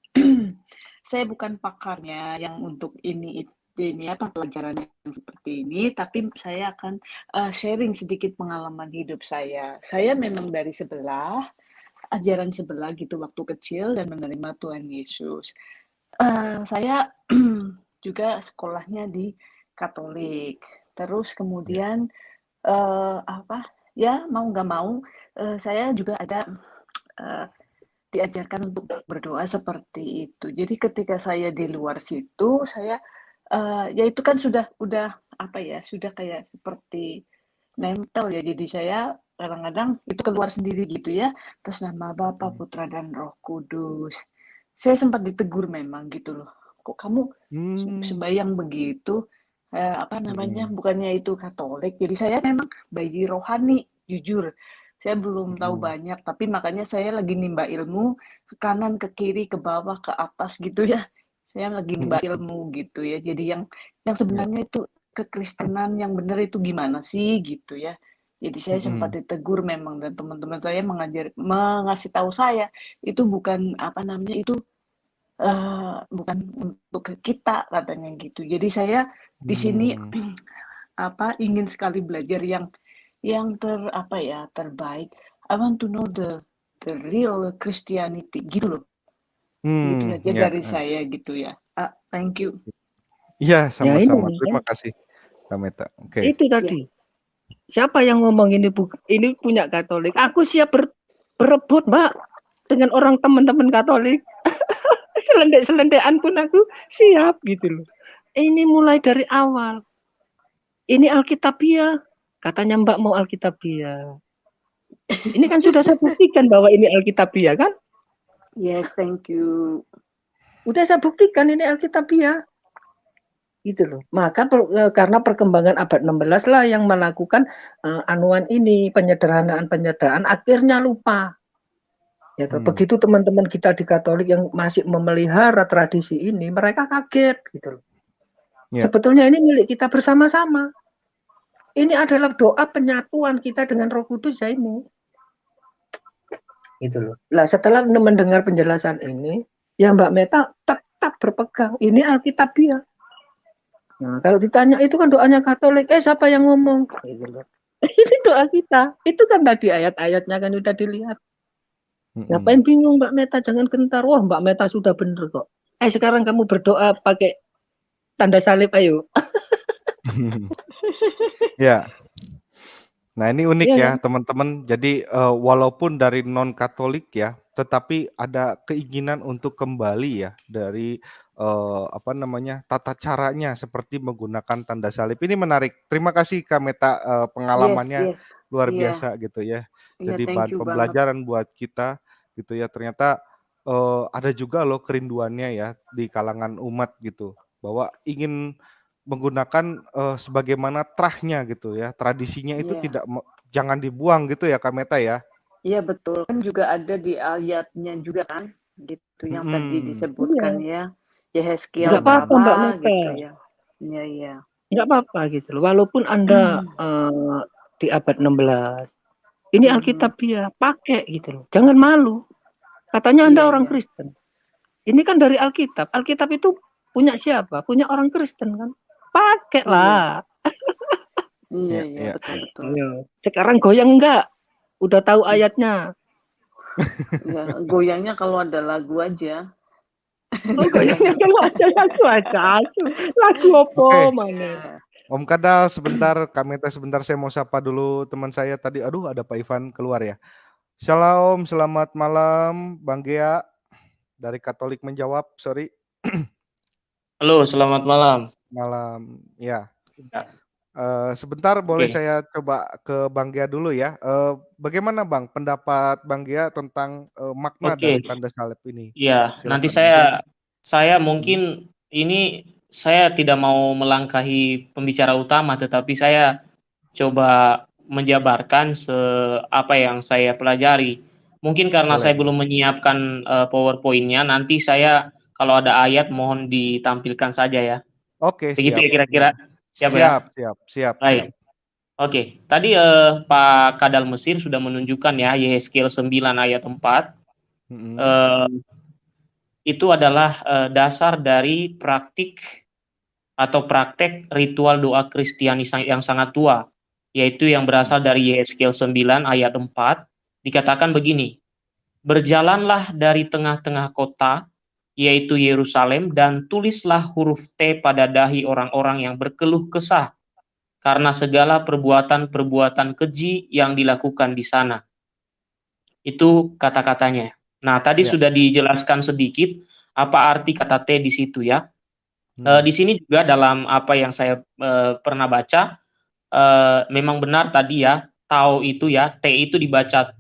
Speaker 3: Saya bukan pakarnya yang untuk ini pelajaran yang seperti ini, tapi saya akan sharing sedikit pengalaman hidup saya. Saya memang dari ajaran sebelah gitu waktu kecil dan menerima Tuhan Yesus. Saya juga sekolahnya di Katolik. Terus kemudian mau nggak mau saya juga ada diajarkan untuk berdoa seperti itu. Jadi ketika saya di luar situ, saya ya itu kan sudah kayak seperti nempel ya. Jadi saya kadang-kadang itu keluar sendiri gitu ya. Terus nama Bapa, Putra dan Roh Kudus. Saya sempat ditegur memang gitu loh. Kok kamu sembahyang begitu? Bukannya itu Katolik. Jadi saya memang bayi rohani, jujur. Saya belum tahu banyak, tapi makanya saya lagi nimba ilmu ke kanan, ke kiri, ke bawah, ke atas gitu ya. Saya lagi nimba ilmu gitu ya. Jadi yang sebenarnya itu kekristenan yang benar itu gimana sih gitu ya. Jadi saya sempat ditegur memang, dan teman-teman saya mengasih tahu saya itu bukan itu bukan untuk kita katanya gitu. Jadi saya di sini ingin sekali belajar yang terbaik. I want to know the real Christianity gitu loh. Gitu aja dari saya gitu ya. Thank you.
Speaker 1: Iya,
Speaker 2: Ya ini
Speaker 1: sama-sama.
Speaker 2: kan,
Speaker 1: Terima kasih, Kak Meta. Oke.
Speaker 2: itu tadi. Siapa yang ngomong ini punya Katolik? Aku siap berebut, Mbak, dengan orang teman-teman Katolik. Selendek-selendean pun aku siap gitu loh. Ini mulai dari awal. Ini Alkitabiah. Katanya Mbak mau Alkitabiah. Ini kan sudah saya buktikan bahwa ini Alkitabiah kan?
Speaker 3: Yes, thank you.
Speaker 2: Udah saya buktikan ini Alkitabiah. Gitu loh. Maka karena perkembangan abad 16 lah yang melakukan anuan ini, penyederhanaan, akhirnya lupa. Ya, begitu teman-teman kita di Katolik yang masih memelihara tradisi ini, mereka kaget gitu loh.
Speaker 1: Ya.
Speaker 2: Sebetulnya ini milik kita bersama-sama. Ini adalah doa penyatuan kita dengan Roh Kudus ya ini. Gitu loh. Lah setelah mendengar penjelasan ini, ya Mbak Meta tetap berpegang ini Alkitabiah. Nah, kalau ditanya itu kan doanya Katolik, siapa yang ngomong? Gitu loh. Ini doa kita. Itu kan tadi ayat-ayatnya kan udah dilihat. Ngapain bingung Mbak Meta, jangan gentar. Wah, Mbak Meta sudah bener kok. Sekarang kamu berdoa pakai tanda salib, ayo.
Speaker 1: Ya. Nah, ini unik
Speaker 2: Iya
Speaker 1: ya,
Speaker 2: kan?
Speaker 1: teman-teman. Jadi walaupun dari non-Katolik ya, tetapi ada keinginan untuk kembali ya dari tata caranya seperti menggunakan tanda salib. Ini menarik. Terima kasih Kak Meta, pengalamannya
Speaker 3: Yes.
Speaker 1: luar
Speaker 3: Iya.
Speaker 1: biasa gitu ya.
Speaker 3: Iya,
Speaker 1: Jadi
Speaker 3: thank
Speaker 1: bahan
Speaker 3: you banget.
Speaker 1: pembelajaran buat kita gitu ya. Ternyata ada juga loh kerinduannya ya di kalangan umat gitu, bahwa ingin menggunakan sebagaimana trahnya gitu ya. Tradisinya itu
Speaker 3: Iya.
Speaker 1: jangan dibuang gitu ya Kak Meta ya.
Speaker 3: Iya betul, kan juga ada di ayatnya juga kan, gitu yang tadi disebutkan
Speaker 2: Iya.
Speaker 3: ya, Yehezkiel
Speaker 2: Nggak apa-apa Mbak
Speaker 3: berapa
Speaker 2: Meta.
Speaker 3: gitu ya. Iya.
Speaker 2: Nggak apa-apa gitu loh. Walaupun Anda di abad 16, ini Alkitabiah, pakai gitu loh. Jangan malu. Katanya Anda orang Kristen. Ini kan dari Alkitab. Alkitab itu punya siapa? Punya orang Kristen kan. Pakai lah.
Speaker 3: Iya, betul.
Speaker 2: Sekarang goyang enggak? Udah tahu ayatnya.
Speaker 3: Ya, goyangnya kalau ada lagu aja.
Speaker 2: Oh, goyangnya kalau ada lagu aja. Lagu apa mana?
Speaker 1: Om Kadal sebentar, Kak Meta sebentar, saya mau sapa dulu teman saya tadi. Aduh, ada Pak Ivan keluar ya. Shalom, selamat malam Bang Gea dari Katolik menjawab, sorry.
Speaker 4: Halo, selamat malam.
Speaker 1: Malam, ya. Sebentar boleh saya coba ke Bang Gea dulu ya. Bagaimana Bang pendapat Bang Gea tentang makna dari tanda salib ini?
Speaker 4: Ya, nanti saya mungkin ini saya tidak mau melangkahi pembicara utama, tetapi saya coba menjabarkan apa yang saya pelajari. Mungkin karena saya belum menyiapkan PowerPoint-nya, nanti saya kalau ada ayat mohon ditampilkan saja ya.
Speaker 1: Oke,
Speaker 4: begitu
Speaker 1: siap.
Speaker 4: Ya kira-kira.
Speaker 1: Siap.
Speaker 4: Baik. Oke, tadi Pak Kadal Mesir sudah menunjukkan ya Yehezkiel 9 ayat 4. Itu adalah dasar dari praktek ritual doa Kristiani yang sangat tua, yaitu yang berasal dari Yehezkiel 9 ayat 4. Dikatakan begini, berjalanlah dari tengah-tengah kota, yaitu Yerusalem, dan tulislah huruf T pada dahi orang-orang yang berkeluh kesah karena segala perbuatan-perbuatan keji yang dilakukan di sana. Itu kata-katanya. Nah, tadi sudah dijelaskan sedikit apa arti kata T di situ ya. Di sini juga dalam apa yang saya pernah baca, memang benar tadi ya, tau itu ya, T itu dibaca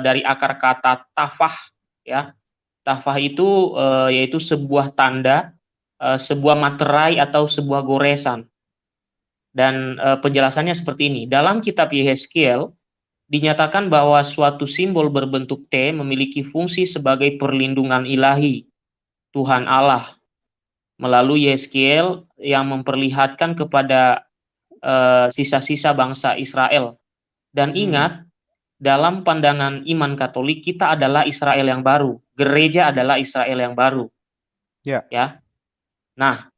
Speaker 4: dari akar kata tafah ya. Tafah itu yaitu sebuah tanda, sebuah materai atau sebuah goresan. Dan penjelasannya seperti ini. Dalam kitab Yehezkiel dinyatakan bahwa suatu simbol berbentuk T memiliki fungsi sebagai perlindungan ilahi Tuhan Allah melalui Yehezkiel yang memperlihatkan kepada sisa-sisa bangsa Israel. Dan ingat, dalam pandangan iman Katolik, kita adalah Israel yang baru. Gereja adalah Israel yang baru. Ya. Nah,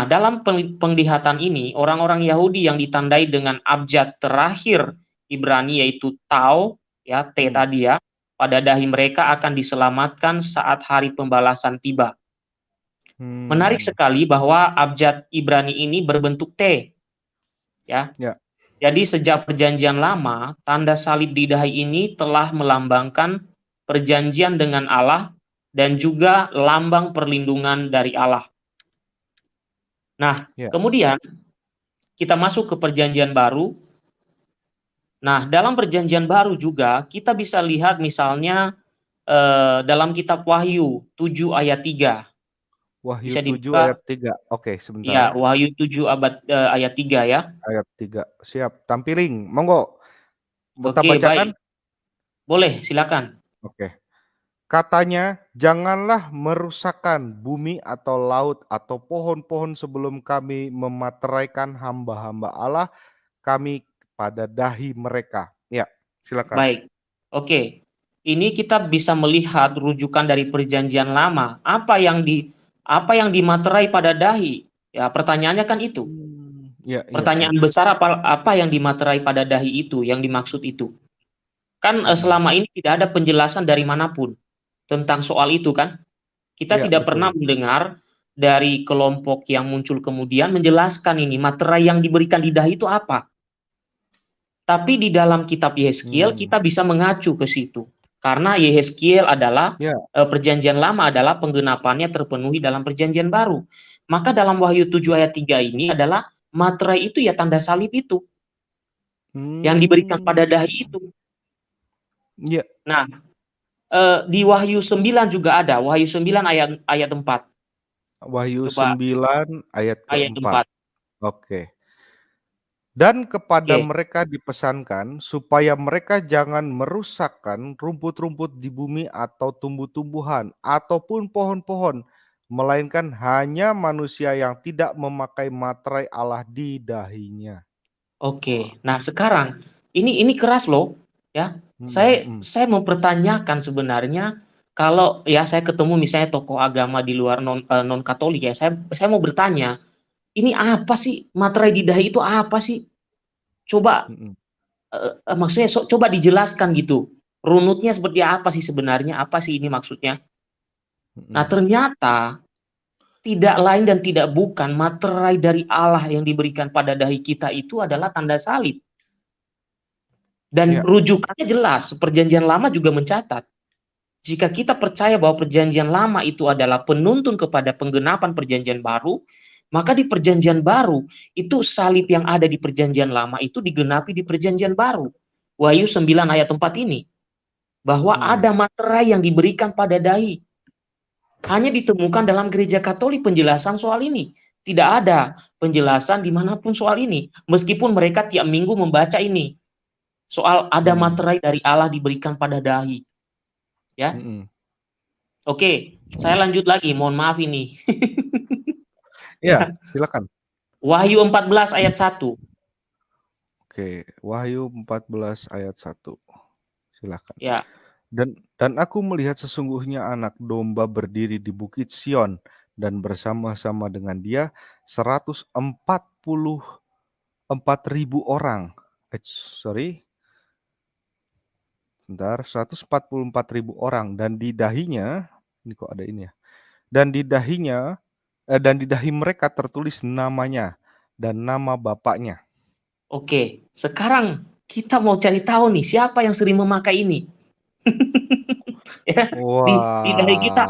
Speaker 4: dalam penglihatan ini, orang-orang Yahudi yang ditandai dengan abjad terakhir Ibrani yaitu Tau, ya T tadi ya, pada dahi mereka akan diselamatkan saat hari pembalasan tiba. Menarik
Speaker 1: Hmm.
Speaker 4: sekali bahwa abjad Ibrani ini berbentuk T, ya.
Speaker 1: Ya.
Speaker 4: Jadi sejak perjanjian lama, tanda salib di dahi ini telah melambangkan perjanjian dengan Allah dan juga lambang perlindungan dari Allah. Nah,
Speaker 1: Ya.
Speaker 4: kemudian kita masuk ke perjanjian baru. Nah, dalam perjanjian baru juga kita bisa lihat misalnya dalam kitab Wahyu 7 ayat 3.
Speaker 1: Wahyu
Speaker 4: Bisa
Speaker 1: 7
Speaker 4: dibuka,
Speaker 1: ayat 3. Oke,
Speaker 4: ya,
Speaker 1: sebentar.
Speaker 4: Wahyu 7 ayat 3 ya.
Speaker 1: Ayat 3. Siap. Tampiling. Monggo. Kita
Speaker 4: Oke,
Speaker 1: bacakan.
Speaker 4: baik. Boleh, silakan.
Speaker 1: Oke. Katanya, janganlah merusakkan bumi atau laut atau pohon-pohon sebelum kami memateraikan hamba-hamba Allah kami pada dahi mereka. Ya, silakan.
Speaker 4: Baik. Oke. Ini kita bisa melihat rujukan dari perjanjian lama. Apa yang dimaterai pada dahi? Ya, pertanyaannya kan itu.
Speaker 1: Ya, ya,
Speaker 4: Pertanyaan
Speaker 1: ya.
Speaker 4: besar apa yang dimaterai pada dahi itu, yang dimaksud itu. Kan selama ini tidak ada penjelasan dari manapun tentang soal itu kan. Kita
Speaker 1: Ya,
Speaker 4: tidak
Speaker 1: betul.
Speaker 4: pernah mendengar dari kelompok yang muncul kemudian menjelaskan ini materai yang diberikan di dahi itu apa. Tapi di dalam kitab Yehezkiel kita bisa mengacu ke situ. Karena Yehezkiel adalah
Speaker 1: Ya.
Speaker 4: perjanjian lama adalah penggenapannya terpenuhi dalam perjanjian baru. Maka dalam Wahyu 7 ayat 3 ini adalah materai itu ya tanda salib itu yang diberikan pada dahi itu.
Speaker 1: Ya.
Speaker 4: Nah, di Wahyu 9 juga ada, Wahyu 9 ayat 4.
Speaker 1: Wahyu
Speaker 4: Coba
Speaker 1: 9 ayat
Speaker 4: ayat
Speaker 1: keempat.
Speaker 4: 4.
Speaker 1: Oke. Dan kepada
Speaker 4: Oke.
Speaker 1: mereka dipesankan supaya mereka jangan merusakkan rumput-rumput di bumi atau tumbuh-tumbuhan ataupun pohon-pohon, melainkan hanya manusia yang tidak memakai materai Allah di dahinya.
Speaker 4: Oke. Nah, sekarang ini keras loh, ya. Saya mau pertanyakan sebenarnya kalau ya saya ketemu misalnya tokoh agama di luar non Katolik ya, saya mau bertanya, ini apa sih materai di dahi itu apa sih? Coba maksudnya coba dijelaskan gitu. Runutnya seperti apa sih sebenarnya? Apa sih ini maksudnya? Nah, ternyata tidak lain dan tidak bukan materai dari Allah yang diberikan pada dahi kita itu adalah tanda salib. Dan
Speaker 1: Ya.
Speaker 4: rujukannya jelas, perjanjian lama juga mencatat. Jika kita percaya bahwa perjanjian lama itu adalah penuntun kepada penggenapan perjanjian baru, maka di perjanjian baru, itu salib yang ada di perjanjian lama itu digenapi di perjanjian baru. Wahyu 9 ayat 4 ini. Bahwa ada materai yang diberikan pada dahi. Hanya ditemukan dalam gereja Katolik penjelasan soal ini. Tidak ada penjelasan dimanapun soal ini. Meskipun mereka tiap minggu membaca ini. Soal ada materai dari Allah diberikan pada dahi. Ya. Oke, saya lanjut lagi. Mohon maaf ini.
Speaker 1: Ya, silakan.
Speaker 4: Wahyu 14 ayat 1.
Speaker 1: Oke, Wahyu 14 ayat 1. Silakan.
Speaker 4: Ya.
Speaker 1: Dan aku melihat sesungguhnya anak domba berdiri di bukit Sion dan bersama-sama dengan dia 144.000 orang. 144.000 orang, dan di dahinya, ini kok ada ini ya. Dan di dahinya dan di dahi mereka tertulis namanya dan nama bapaknya.
Speaker 4: Oke, sekarang kita mau cari tahu nih siapa yang sering memakai ini. Ya, di dahi kita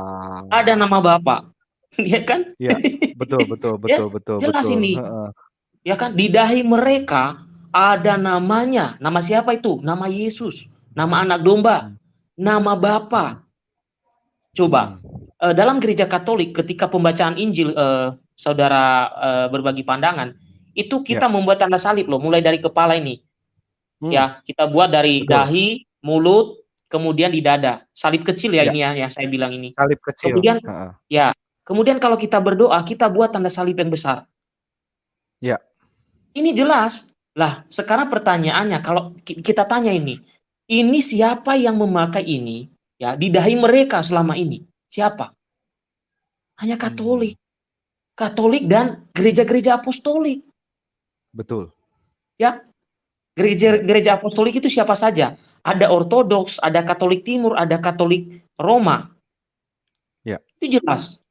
Speaker 4: ada nama bapak. Ya kan?
Speaker 1: Ya, betul.
Speaker 4: Ya, jelas ini. Ya kan, di dahi mereka ada namanya. Nama siapa itu? Nama Yesus, nama anak domba, nama Bapa. Coba, dalam gereja Katolik ketika pembacaan Injil, saudara berbagi pandangan, itu kita membuat tanda salib loh, mulai dari kepala ini. Ya, kita buat dari dahi, mulut, kemudian di dada. Salib kecil ya ini ya, yang saya bilang ini.
Speaker 1: Salib kecil.
Speaker 4: Kemudian kalau kita berdoa, kita buat tanda salib yang besar.
Speaker 1: Ya.
Speaker 4: Ini jelas. Lah, sekarang pertanyaannya, kalau kita tanya ini siapa yang memakai ini ya di dahi mereka selama ini? Siapa? Hanya Katolik. Katolik dan gereja-gereja apostolik.
Speaker 1: Betul.
Speaker 4: Ya. Gereja apostolik itu siapa saja? Ada Ortodoks, ada Katolik Timur, ada Katolik Roma.
Speaker 1: Ya.
Speaker 4: Itu jelas.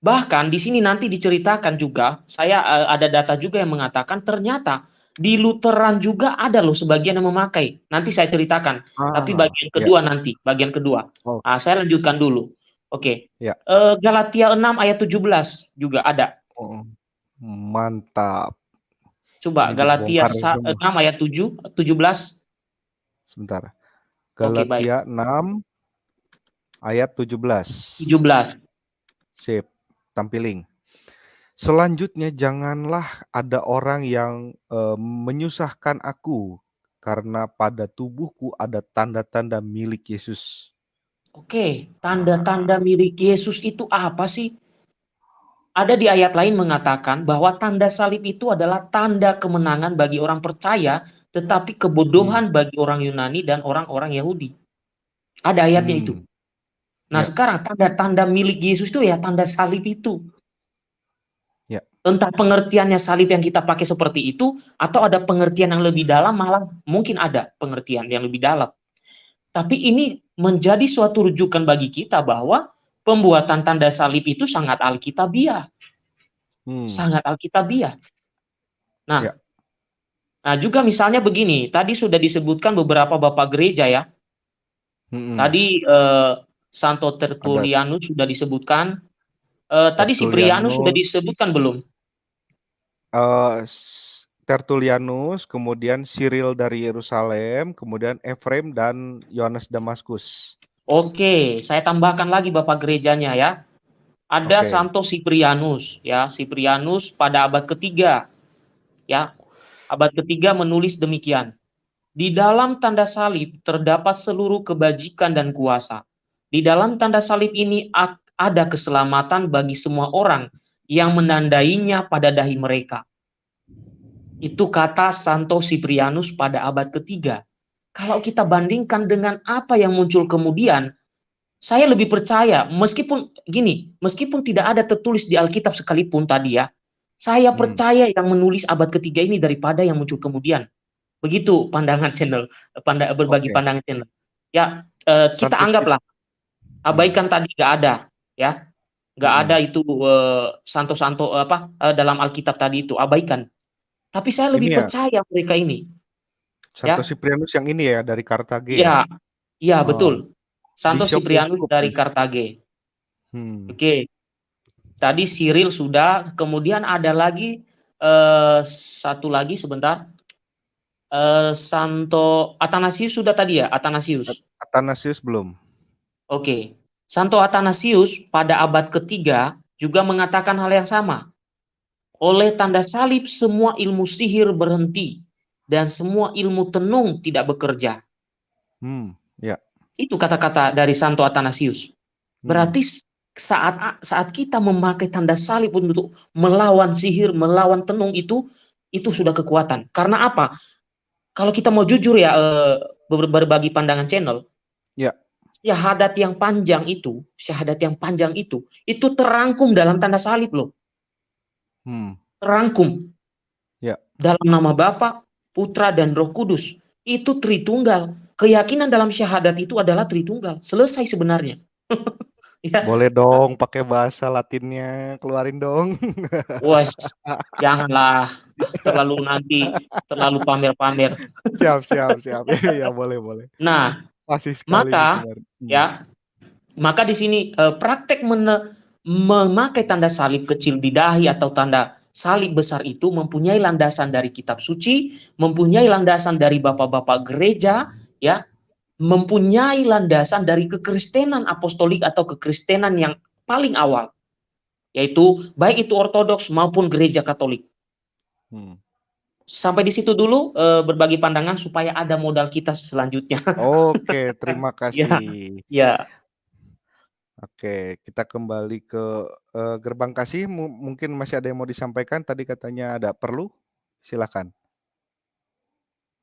Speaker 4: Bahkan di sini nanti diceritakan juga, saya ada data juga yang mengatakan ternyata di Lutheran juga ada loh sebagian yang memakai. Nanti saya ceritakan, tapi bagian
Speaker 1: Ya.
Speaker 4: kedua nanti, bagian kedua.
Speaker 1: Oh,
Speaker 4: Saya lanjutkan dulu. Oke.
Speaker 1: ya.
Speaker 4: Galatia 6 ayat 17 juga ada.
Speaker 1: Oh, mantap.
Speaker 4: Coba
Speaker 1: Ini
Speaker 4: Galatia
Speaker 1: dibongkar semua.
Speaker 4: 6 ayat 17.
Speaker 1: Sebentar.
Speaker 4: Oke, baik.
Speaker 1: Galatia 6 ayat 17.
Speaker 4: 17.
Speaker 1: Sip, tampilin. Selanjutnya janganlah ada orang yang menyusahkan aku, karena pada tubuhku ada tanda-tanda milik Yesus.
Speaker 4: Oke, tanda-tanda milik Yesus itu apa sih? Ada di ayat lain mengatakan bahwa tanda salib itu adalah tanda kemenangan bagi orang percaya, tetapi kebodohan bagi orang Yunani dan orang-orang Yahudi. Ada ayatnya itu. Nah,
Speaker 1: Ya.
Speaker 4: sekarang tanda-tanda milik Yesus itu ya tanda salib itu.
Speaker 1: Ya.
Speaker 4: Entah pengertiannya salib yang kita pakai seperti itu, atau ada pengertian yang lebih dalam, malah mungkin ada pengertian yang lebih dalam. Tapi ini menjadi suatu rujukan bagi kita bahwa pembuatan tanda salib itu sangat alkitabiah. Sangat alkitabiah. Nah,
Speaker 1: Ya.
Speaker 4: nah juga misalnya begini, tadi sudah disebutkan beberapa bapak gereja ya. Tadi Santo Tertullianus sudah disebutkan. Tadi Ciprianus sudah disebutkan belum?
Speaker 1: Tertullianus, kemudian Cyril dari Yerusalem, kemudian Efrem dan Yohanes Damaskus.
Speaker 4: Oke, saya tambahkan lagi bapak gerejanya ya. Ada Santo Ciprianus ya, Ciprianus pada abad ketiga. Ya, abad ketiga menulis demikian. Di dalam tanda salib terdapat seluruh kebajikan dan kuasa. Di dalam tanda salib ini ada keselamatan bagi semua orang yang menandainya pada dahi mereka. Itu kata Santo Ciprianus pada abad ketiga. Kalau kita bandingkan dengan apa yang muncul kemudian, saya lebih percaya, meskipun tidak ada tertulis di Alkitab sekalipun tadi ya, saya percaya yang menulis abad ketiga ini daripada yang muncul kemudian. Begitu pandangan channel, berbagi pandangan channel. Ya, kita anggaplah, abaikan tadi nggak ada, ya, nggak ada itu santo-santo dalam Alkitab tadi itu, abaikan. Tapi saya lebih percaya mereka ini.
Speaker 1: Santo Ciprianus yang ini ya, dari Kartage.
Speaker 4: Iya, betul. Santo Ciprianus dari Kartage. Oke. Tadi Cyril sudah, kemudian ada lagi satu lagi sebentar. Santo Athanasius sudah tadi ya, Athanasius belum. Oke. Santo Athanasius pada abad ketiga juga mengatakan hal yang sama. Oleh tanda salib semua ilmu sihir berhenti dan semua ilmu tenung tidak bekerja.
Speaker 1: Ya.
Speaker 4: Itu kata-kata dari Santo Athanasius. Berarti saat kita memakai tanda salib untuk melawan sihir, melawan tenung itu sudah kekuatan. Karena apa? Kalau kita mau jujur ya, berbagi pandangan channel,
Speaker 1: ya,
Speaker 4: syahadat yang panjang itu terangkum dalam tanda salib loh. Terangkum.
Speaker 1: Ya.
Speaker 4: Dalam nama Bapa, Putra dan Roh Kudus. Itu Tritunggal. Keyakinan dalam syahadat itu adalah Tritunggal. Selesai sebenarnya.
Speaker 1: Ya. Boleh dong pakai bahasa Latinnya, keluarin dong.
Speaker 4: Wah, janganlah terlalu pamer-pamer.
Speaker 1: Siap. Ya, boleh.
Speaker 4: Nah, maka di sini praktek memakai tanda salib kecil di dahi atau tanda salib besar itu mempunyai landasan dari kitab suci, mempunyai landasan dari bapak-bapak gereja, ya, mempunyai landasan dari kekristenan apostolik atau kekristenan yang paling awal, yaitu baik itu ortodoks maupun gereja Katolik. Sampai di situ dulu berbagi pandangan supaya ada modal kita selanjutnya.
Speaker 1: Oke, terima kasih.
Speaker 4: Ya.
Speaker 1: Oke, kita kembali ke gerbang kasih. Mungkin masih ada yang mau disampaikan. Tadi katanya ada perlu. Silakan.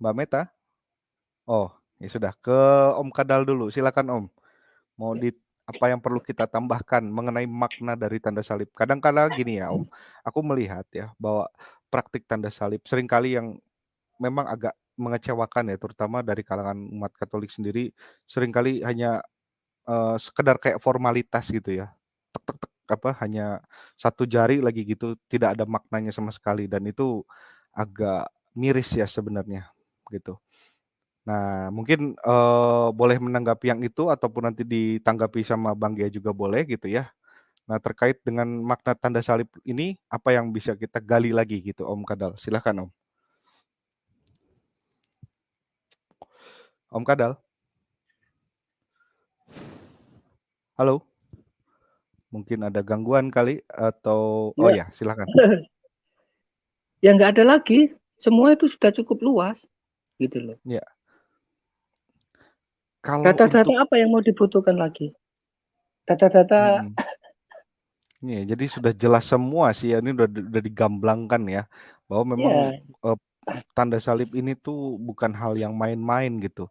Speaker 1: Mbak Meta. Oh, ya sudah. Ke Om Kadal dulu. Silakan Om. Mau apa yang perlu kita tambahkan mengenai makna dari tanda salib? Kadang-kadang gini ya Om. Aku melihat ya bahwa praktik tanda salib seringkali yang memang agak mengecewakan ya, terutama dari kalangan umat Katolik sendiri, seringkali hanya sekedar kayak formalitas gitu ya. Tek hanya satu jari lagi gitu, tidak ada maknanya sama sekali dan itu agak miris ya sebenarnya, gitu. Nah, mungkin, boleh menanggapi yang itu ataupun nanti ditanggapi sama Bang Gia juga boleh gitu ya. Nah, terkait dengan makna tanda salib ini, apa yang bisa kita gali lagi gitu, Om Kadal? Silahkan Om. Om Kadal? Halo? Mungkin ada gangguan kali atau oh
Speaker 2: Ya,
Speaker 1: ya, silahkan.
Speaker 2: ya nggak ada lagi. Semua itu sudah cukup luas, gitu loh.
Speaker 1: Ya. Kalau
Speaker 2: Data-data
Speaker 1: untuk
Speaker 2: apa yang mau dibutuhkan lagi? Data-data
Speaker 1: Iya, jadi sudah jelas semua sih ya, ini udah digamblangkan ya, bahwa memang,
Speaker 2: ya,
Speaker 1: eee, tanda salib ini tuh bukan hal yang main-main gitu,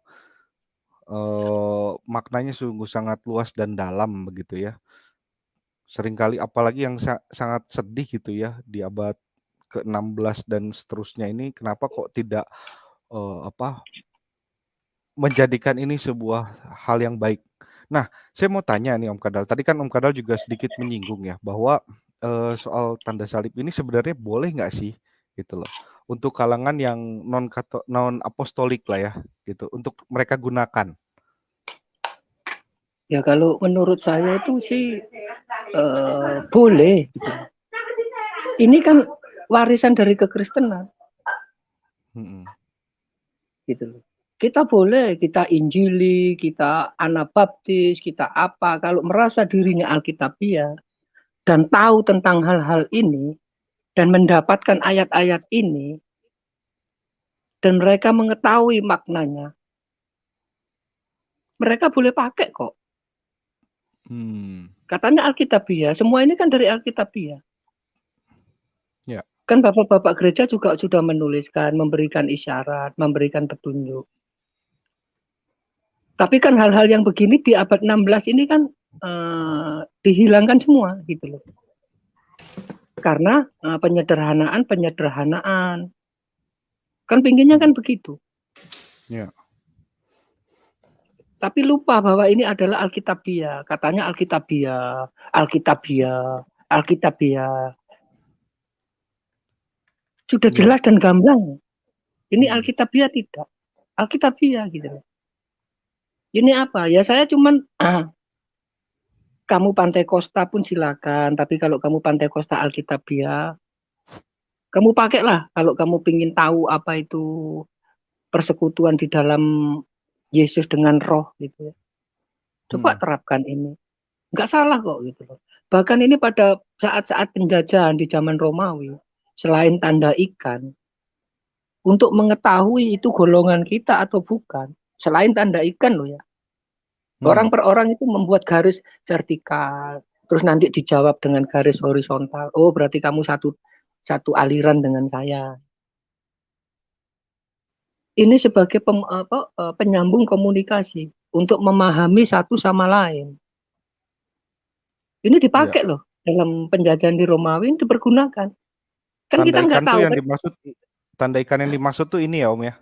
Speaker 1: maknanya sungguh sangat luas dan dalam begitu ya. Seringkali apalagi yang sangat sedih gitu ya, di abad ke-16 dan seterusnya ini kenapa kok tidak, menjadikan ini sebuah hal yang baik. Nah, saya mau tanya nih Om Kadal, tadi kan Om Kadal juga sedikit menyinggung ya bahwa, soal tanda salib ini sebenarnya boleh nggak sih gitu loh, untuk kalangan yang non apostolik lah ya gitu, untuk mereka gunakan?
Speaker 2: ya kalau menurut saya itu sih boleh. Gitu. Ini kan warisan dari kekristenan,
Speaker 1: Mhm,
Speaker 2: gitu loh. Kita boleh, kita injili, kita anabaptis, kita apa. Kalau merasa dirinya alkitabiah dan tahu tentang hal-hal ini dan mendapatkan ayat-ayat ini dan mereka mengetahui maknanya, mereka boleh pakai kok.
Speaker 1: hmm,
Speaker 2: Katanya alkitabiah, semua ini kan dari alkitabiah.
Speaker 1: ya,
Speaker 2: Kan bapak-bapak gereja juga sudah menuliskan, memberikan isyarat, memberikan petunjuk. Tapi kan hal-hal yang begini di abad 16 ini kan dihilangkan semua gitu loh. Karena penyederhanaan. Kan pinginnya kan begitu.
Speaker 1: ya,
Speaker 2: Tapi lupa bahwa ini adalah alkitabiah. Katanya alkitabiah, alkitabiah, alkitabiah. Sudah
Speaker 1: ya,
Speaker 2: jelas dan gamblang. Ini
Speaker 1: mhm,
Speaker 2: alkitabiah tidak. Alkitabiah gitu loh. Ini apa? Ya saya cuman kamu Pantai Costa pun silakan, tapi kalau kamu Pantai Costa Alkitabiah, kamu pakailah kalau kamu ingin tahu apa itu persekutuan di dalam Yesus dengan roh gitu ya. Coba
Speaker 1: mhm,
Speaker 2: terapkan ini. Nggak salah kok gitu loh. Bahkan ini pada saat-saat penjajahan di zaman Romawi, selain tanda ikan, untuk mengetahui itu golongan kita atau bukan, selain tanda ikan loh ya, orang
Speaker 1: mhm,
Speaker 2: per orang itu membuat garis vertikal, terus nanti dijawab dengan garis horizontal. Oh, berarti kamu satu aliran dengan saya. Ini sebagai penyambung komunikasi untuk memahami satu sama lain. Ini
Speaker 1: ya.
Speaker 2: dipakai loh dalam penjajahan di Romawi, dipergunakan. Kan
Speaker 1: Tanda
Speaker 2: kita
Speaker 1: ikan
Speaker 2: nggak
Speaker 1: tuh
Speaker 2: tahu
Speaker 1: yang
Speaker 2: kan?
Speaker 1: dimaksud tanda ikan yang dimaksud tuh ini ya, Om, ya?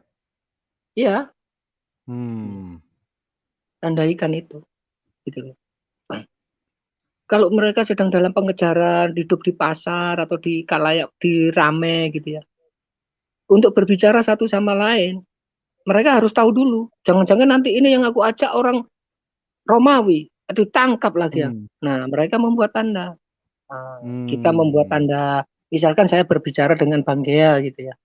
Speaker 2: Iya,
Speaker 1: Hmm,
Speaker 2: tanda ikan itu. Gitu loh. Kalau mereka sedang dalam pengejaran, hidup di pasar atau di kalayak di rame gitu ya, untuk berbicara satu sama lain, mereka harus tahu dulu. Jangan-jangan nanti ini yang aku ajak orang Romawi, ditangkap lagi ya.
Speaker 1: hmm,
Speaker 2: Nah, mereka membuat tanda. Nah, kita membuat
Speaker 1: hmm,
Speaker 2: tanda. Misalkan saya berbicara dengan Bang Gea gitu ya.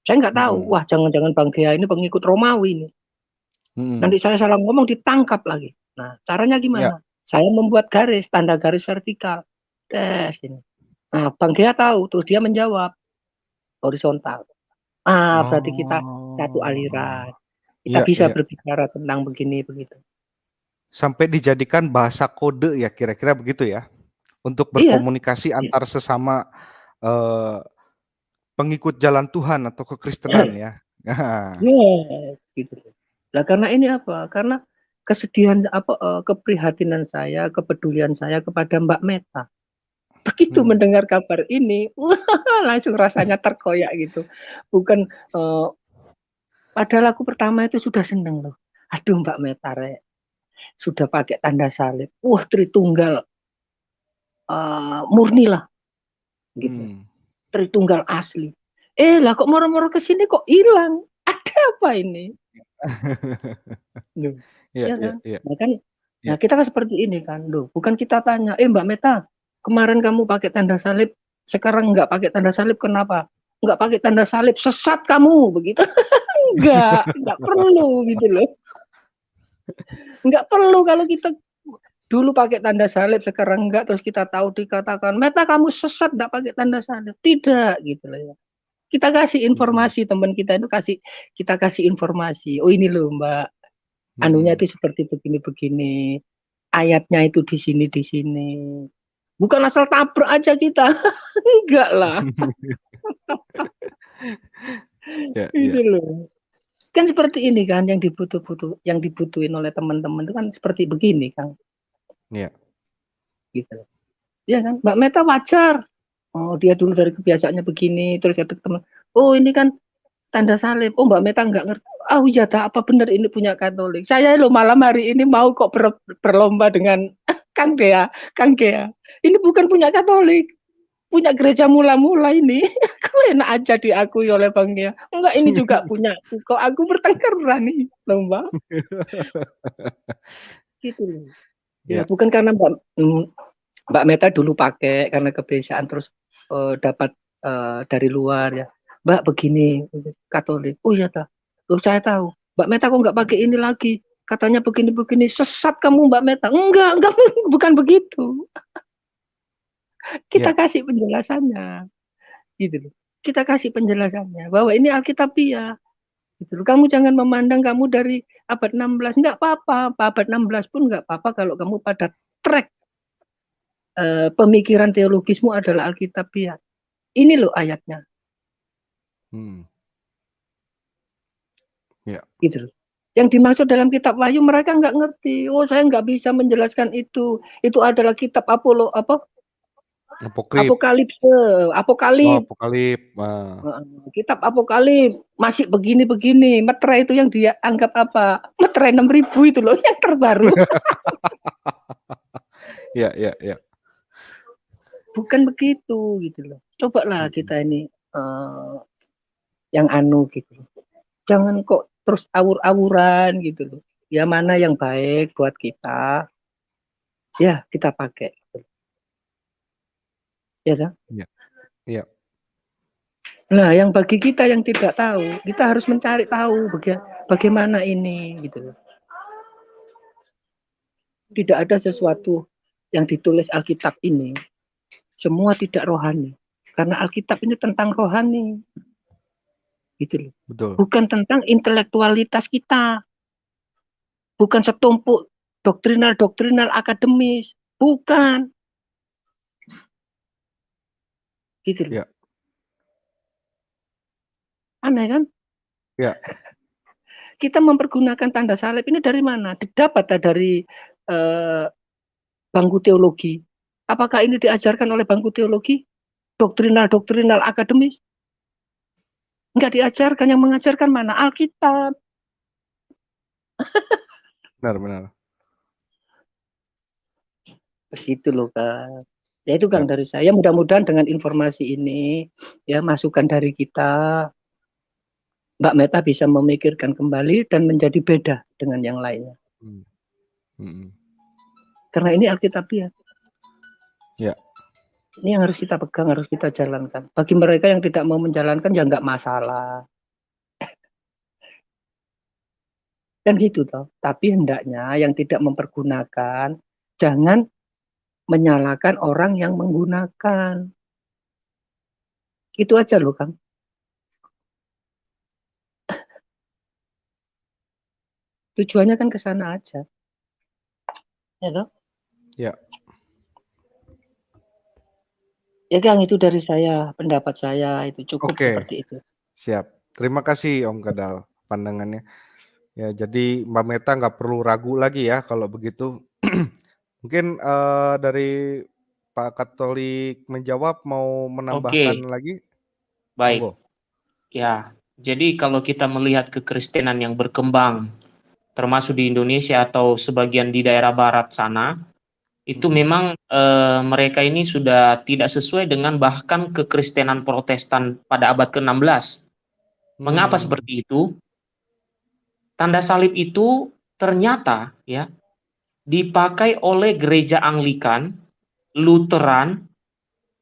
Speaker 2: Saya nggak tahu,
Speaker 1: mhm,
Speaker 2: wah jangan-jangan Bang Gea ini pengikut Romawi nih.
Speaker 1: mhm,
Speaker 2: Nanti saya salah ngomong ditangkap lagi. Nah, caranya
Speaker 1: ya.
Speaker 2: gimana? Saya membuat garis, tanda garis vertikal. Ini. Nah, Bang Gea tahu, terus dia menjawab horizontal. Berarti kita satu
Speaker 1: Oh,
Speaker 2: aliran. Kita
Speaker 1: iya
Speaker 2: bisa
Speaker 1: iya,
Speaker 2: berbicara tentang begini begitu.
Speaker 1: sampai dijadikan bahasa kode ya kira-kira begitu ya? Untuk
Speaker 2: Iya,
Speaker 1: berkomunikasi antar sesama, eee, pengikut jalan Tuhan atau kekristenan ya? Nah,
Speaker 2: yes, gitu. Nah, karena ini apa? Karena kesedihan keprihatinan saya, kepedulian saya kepada Mbak Meta. Begitu
Speaker 1: mhm,
Speaker 2: mendengar kabar ini, wah langsung rasanya terkoyak gitu. Bukan padahal aku pertama itu sudah seneng loh. Aduh Mbak Meta sudah pakai tanda salib. Wah Tritunggal murni lah, gitu.
Speaker 1: Hmm.
Speaker 2: Tritunggal asli. Lah kok moro-moro ke sini kok hilang? Ada apa ini? Loh,
Speaker 1: Iya,
Speaker 2: ya
Speaker 1: iya,
Speaker 2: kan?
Speaker 1: iya.
Speaker 2: Nah, kita kan seperti ini kan, loh. Bukan kita tanya, Mbak Meta, kemarin kamu pakai tanda salib, sekarang nggak pakai tanda salib, kenapa? Nggak pakai tanda salib, sesat kamu, begitu? Nggak perlu gitu loh. Nggak perlu kalau kita dulu pakai tanda salib, sekarang enggak, terus kita tahu dikatakan, Meta kamu sesat nggak pakai tanda salib. Tidak, gitu loh ya. Kita kasih informasi, teman kita itu kita kasih informasi. Oh ini loh Mbak, anunya itu seperti begini-begini, ayatnya itu di sini. Bukan asal tabrak aja kita, enggak lah. Itu loh. Kan seperti ini kan yang dibutuhin oleh teman-teman itu kan seperti begini kan.
Speaker 1: Iya.
Speaker 2: Gitu. Ya kan, Mbak Meta wajar. Oh dia dulu dari kebiasaannya begini, terus kata teman, oh ini kan tanda salib. Oh Mbak Meta nggak ngerti. Oh iya dah, apa benar ini punya Katolik? Saya lo malam hari ini mau kok berlomba dengan Kang Dea. Ini bukan punya Katolik, punya gereja mula-mula ini. Kok enak aja diakui oleh Bang Dea. Enggak, ini juga punya. Kok aku bertengkar berani lomba. Gitu loh. Ya bukan karena Mbak Meta dulu pakai karena kebiasaan terus dapat dari luar ya. Mbak begini Katolik. Oh iya tak. Loh saya tahu. Mbak Meta kok nggak pakai ini lagi? Katanya begini-begini. Sesat kamu Mbak Meta. Enggak bukan begitu. Kita kasih penjelasannya. Gitu loh. Kita kasih penjelasannya bahwa ini Alkitabiah. Gitu loh. Kamu jangan memandang kamu dari abad 16. Enggak apa-apa. Abad 16 pun enggak apa-apa kalau kamu pada track pemikiran teologismu adalah Alkitabiah. Ini loh ayatnya. Gitu. Yang dimaksud dalam kitab Wahyu mereka nggak ngerti. Oh saya nggak bisa menjelaskan itu. Itu adalah kitab Apokalip. Kitab Apokalip masih begini. Meterai itu yang dia anggap apa? Meterai 6.000 itu loh yang terbaru.
Speaker 1: Ya.
Speaker 2: Bukan begitu gitu loh. Cobalah kita ini yang gitu. Jangan kok terus awur-awuran gitu loh. Ya mana yang baik buat kita, ya kita pakai. Ya kan?
Speaker 1: Iya.
Speaker 2: Nah, yang bagi kita yang tidak tahu, kita harus mencari tahu bagaimana ini gitu loh. Tidak ada sesuatu yang ditulis Alkitab ini, semua tidak rohani. Karena Alkitab ini tentang rohani. Gitu loh.
Speaker 1: Betul.
Speaker 2: Bukan tentang intelektualitas kita. Bukan setumpuk doktrinal akademis. Bukan. Gitu loh.
Speaker 1: Ya.
Speaker 2: Aneh kan?
Speaker 1: Ya.
Speaker 2: Kita mempergunakan tanda salib ini dari mana? Didapat dari bangku teologi. Apakah ini diajarkan oleh bangku teologi? Doktrinal akademis? Enggak diajarkan. Yang mengajarkan mana? Alkitab.
Speaker 1: Benar.
Speaker 2: Begitu loh Kak. Ya itu Kang dari saya. Mudah-mudahan dengan informasi ini ya masukan dari kita, Mbak Meta bisa memikirkan kembali dan menjadi beda dengan yang lainnya. Karena ini Alkitabiah.
Speaker 1: Ya.
Speaker 2: Ini yang harus kita pegang, harus kita jalankan. Bagi mereka yang tidak mau menjalankan ya nggak masalah. Kan gitu toh. Tapi hendaknya yang tidak mempergunakan jangan menyalahkan orang yang menggunakan. Itu aja loh Kang. Tujuannya kan ke sana aja. Ya toh?
Speaker 1: Ya.
Speaker 2: Ya Kang, itu dari saya, pendapat saya itu cukup seperti itu.
Speaker 1: Siap. Terima kasih Om Kadal pandangannya. Ya, jadi Mbak Meta nggak perlu ragu lagi ya kalau begitu. Mungkin dari Pak Katolik menjawab mau menambahkan lagi?
Speaker 4: Baik.
Speaker 1: Monggo.
Speaker 4: Ya, jadi kalau kita melihat kekristenan yang berkembang, termasuk di Indonesia atau sebagian di daerah barat sana, itu memang mereka ini sudah tidak sesuai dengan bahkan kekristenan Protestan pada abad ke-16. Mengapa seperti itu? Tanda salib itu ternyata ya dipakai oleh gereja Anglikan, Lutheran,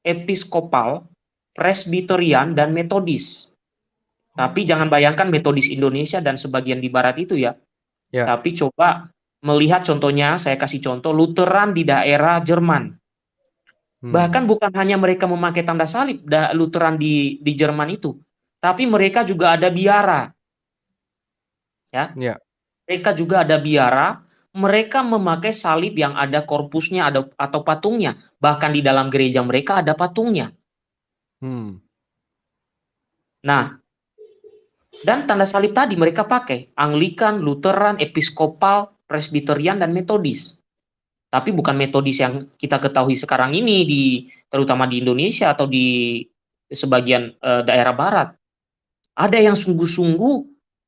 Speaker 4: Episkopal, Presbyterian, dan Metodis. Tapi jangan bayangkan Metodis Indonesia dan sebagian di barat itu ya. Tapi coba melihat contohnya, saya kasih contoh Lutheran di daerah Jerman. Bahkan bukan hanya mereka memakai tanda salib Lutheran di Jerman itu, tapi mereka juga ada biara. Ya. Mereka juga ada biara, mereka memakai salib yang ada korpusnya atau patungnya. Bahkan di dalam gereja mereka ada patungnya. Nah, dan tanda salib tadi mereka pakai Anglikan, Lutheran, Episkopal, Presbyterian, dan Metodis. Tapi bukan Metodis yang kita ketahui sekarang ini terutama di Indonesia atau di sebagian daerah barat. Ada yang sungguh-sungguh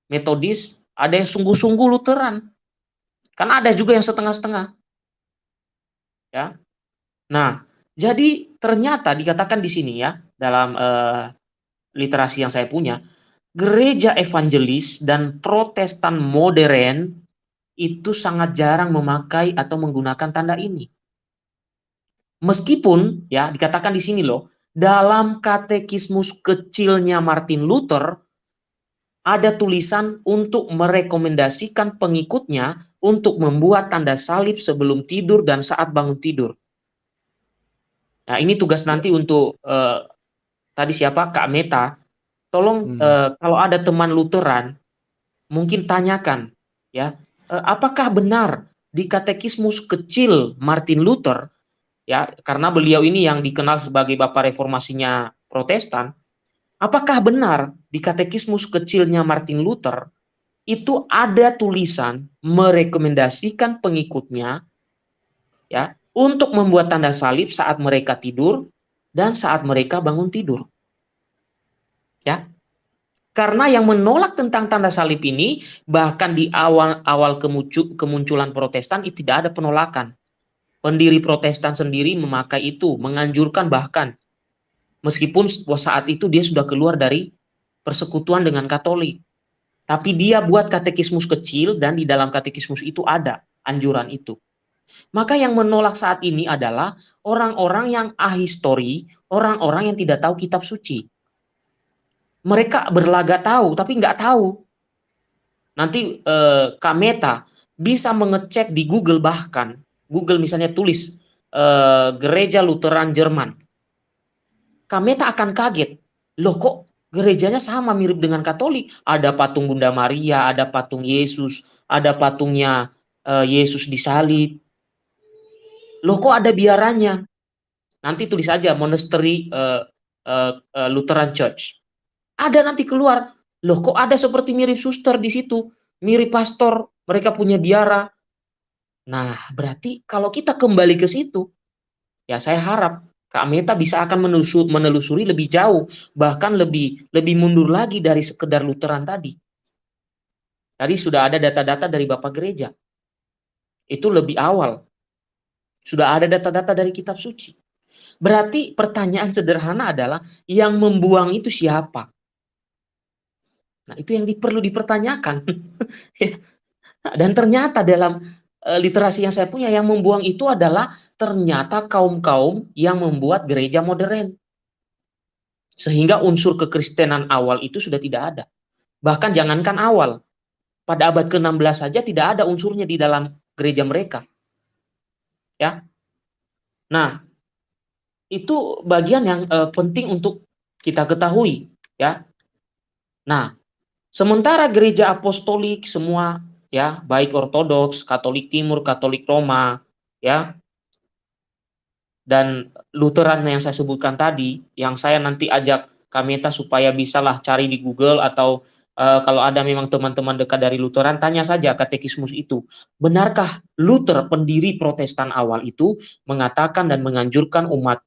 Speaker 4: Metodis, ada yang sungguh-sungguh Lutheran. Kan ada juga yang setengah-setengah. Ya. Nah, jadi ternyata dikatakan di sini ya dalam literasi yang saya punya, gereja evangelis dan Protestan modern itu sangat jarang memakai atau menggunakan tanda ini. Meskipun ya dikatakan di sini loh, dalam katekismus kecilnya Martin Luther ada tulisan untuk merekomendasikan pengikutnya untuk membuat tanda salib sebelum tidur dan saat bangun tidur. Nah, ini tugas nanti untuk tadi siapa? Kak Meta. Tolong kalau ada teman Lutheran, mungkin tanyakan ya, apakah benar di katekismus kecil Martin Luther ya, karena beliau ini yang dikenal sebagai bapak reformasinya Protestan, apakah benar di katekismus kecilnya Martin Luther itu ada tulisan merekomendasikan pengikutnya ya untuk membuat tanda salib saat mereka tidur dan saat mereka bangun tidur. Ya. Karena yang menolak tentang tanda salib ini bahkan di awal kemunculan Protestan itu tidak ada penolakan. Pendiri Protestan sendiri memakai itu, menganjurkan bahkan meskipun saat itu dia sudah keluar dari persekutuan dengan Katolik. Tapi dia buat katekismus kecil dan di dalam katekismus itu ada anjuran itu. Maka yang menolak saat ini adalah orang-orang yang ahistori, orang-orang yang tidak tahu kitab suci. Mereka berlagak tahu, tapi nggak tahu. Nanti Kak Meta bisa mengecek di Google bahkan. Google misalnya tulis Gereja Lutheran Jerman. Kak Meta akan kaget. Loh kok gerejanya sama mirip dengan Katolik? Ada patung Bunda Maria, ada patung Yesus, ada patungnya Yesus disalib. Loh kok ada biaranya? Nanti tulis aja Monastery Lutheran Church. Ada nanti keluar, loh kok ada seperti mirip suster di situ, mirip pastor, mereka punya biara. Nah, berarti kalau kita kembali ke situ, ya saya harap Kak Meta bisa akan menelusuri lebih jauh, bahkan lebih mundur lagi dari sekedar Lutheran tadi. Tadi sudah ada data-data dari Bapak Gereja. Itu lebih awal. Sudah ada data-data dari kitab suci. Berarti pertanyaan sederhana adalah yang membuang itu siapa? Nah, itu yang perlu dipertanyakan. Dan ternyata dalam literasi yang saya punya, yang membuang itu adalah ternyata kaum-kaum yang membuat gereja modern. Sehingga unsur kekristenan awal itu sudah tidak ada. Bahkan jangankan awal, pada abad ke-16 saja tidak ada unsurnya di dalam gereja mereka. Ya. Nah, itu bagian yang penting untuk kita ketahui. Ya. Nah, sementara gereja apostolik semua ya, baik Ortodoks, Katolik Timur, Katolik Roma, ya, dan Lutheran yang saya sebutkan tadi, yang saya nanti ajak Kak Meta supaya bisalah cari di Google atau kalau ada memang teman-teman dekat dari Lutheran, tanya saja katekismus itu. Benarkah Luther, pendiri Protestan awal itu, mengatakan dan menganjurkan umat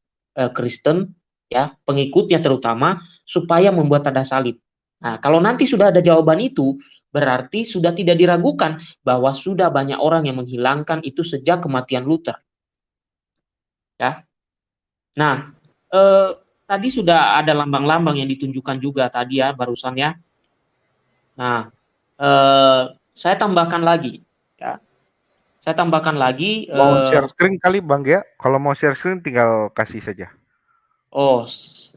Speaker 4: Kristen, ya, pengikutnya terutama, supaya membuat tanda salib? Nah, kalau nanti sudah ada jawaban itu, berarti sudah tidak diragukan bahwa sudah banyak orang yang menghilangkan itu sejak kematian Luther. ya. Nah, tadi sudah ada lambang-lambang yang ditunjukkan juga tadi ya barusan ya. Nah, saya tambahkan lagi ya. Saya tambahkan lagi
Speaker 1: Mau share screen kali Bang ya? Kalau mau share screen tinggal kasih saja.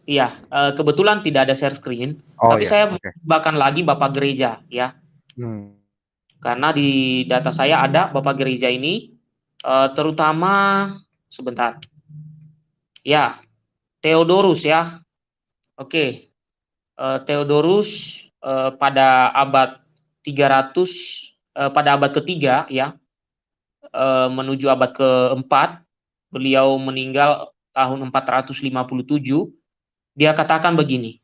Speaker 4: iya, kebetulan tidak ada share screen,
Speaker 1: Oh
Speaker 4: tapi
Speaker 1: ya,
Speaker 4: saya
Speaker 1: oke.
Speaker 4: tambahkan lagi Bapak Gereja ya. Karena di data saya ada Bapak Gereja ini, terutama sebentar. Ya, Theodorus ya. Oke. Theodorus pada abad 300 pada abad ketiga ya, menuju abad keempat, beliau meninggal tahun 457. Dia katakan begini,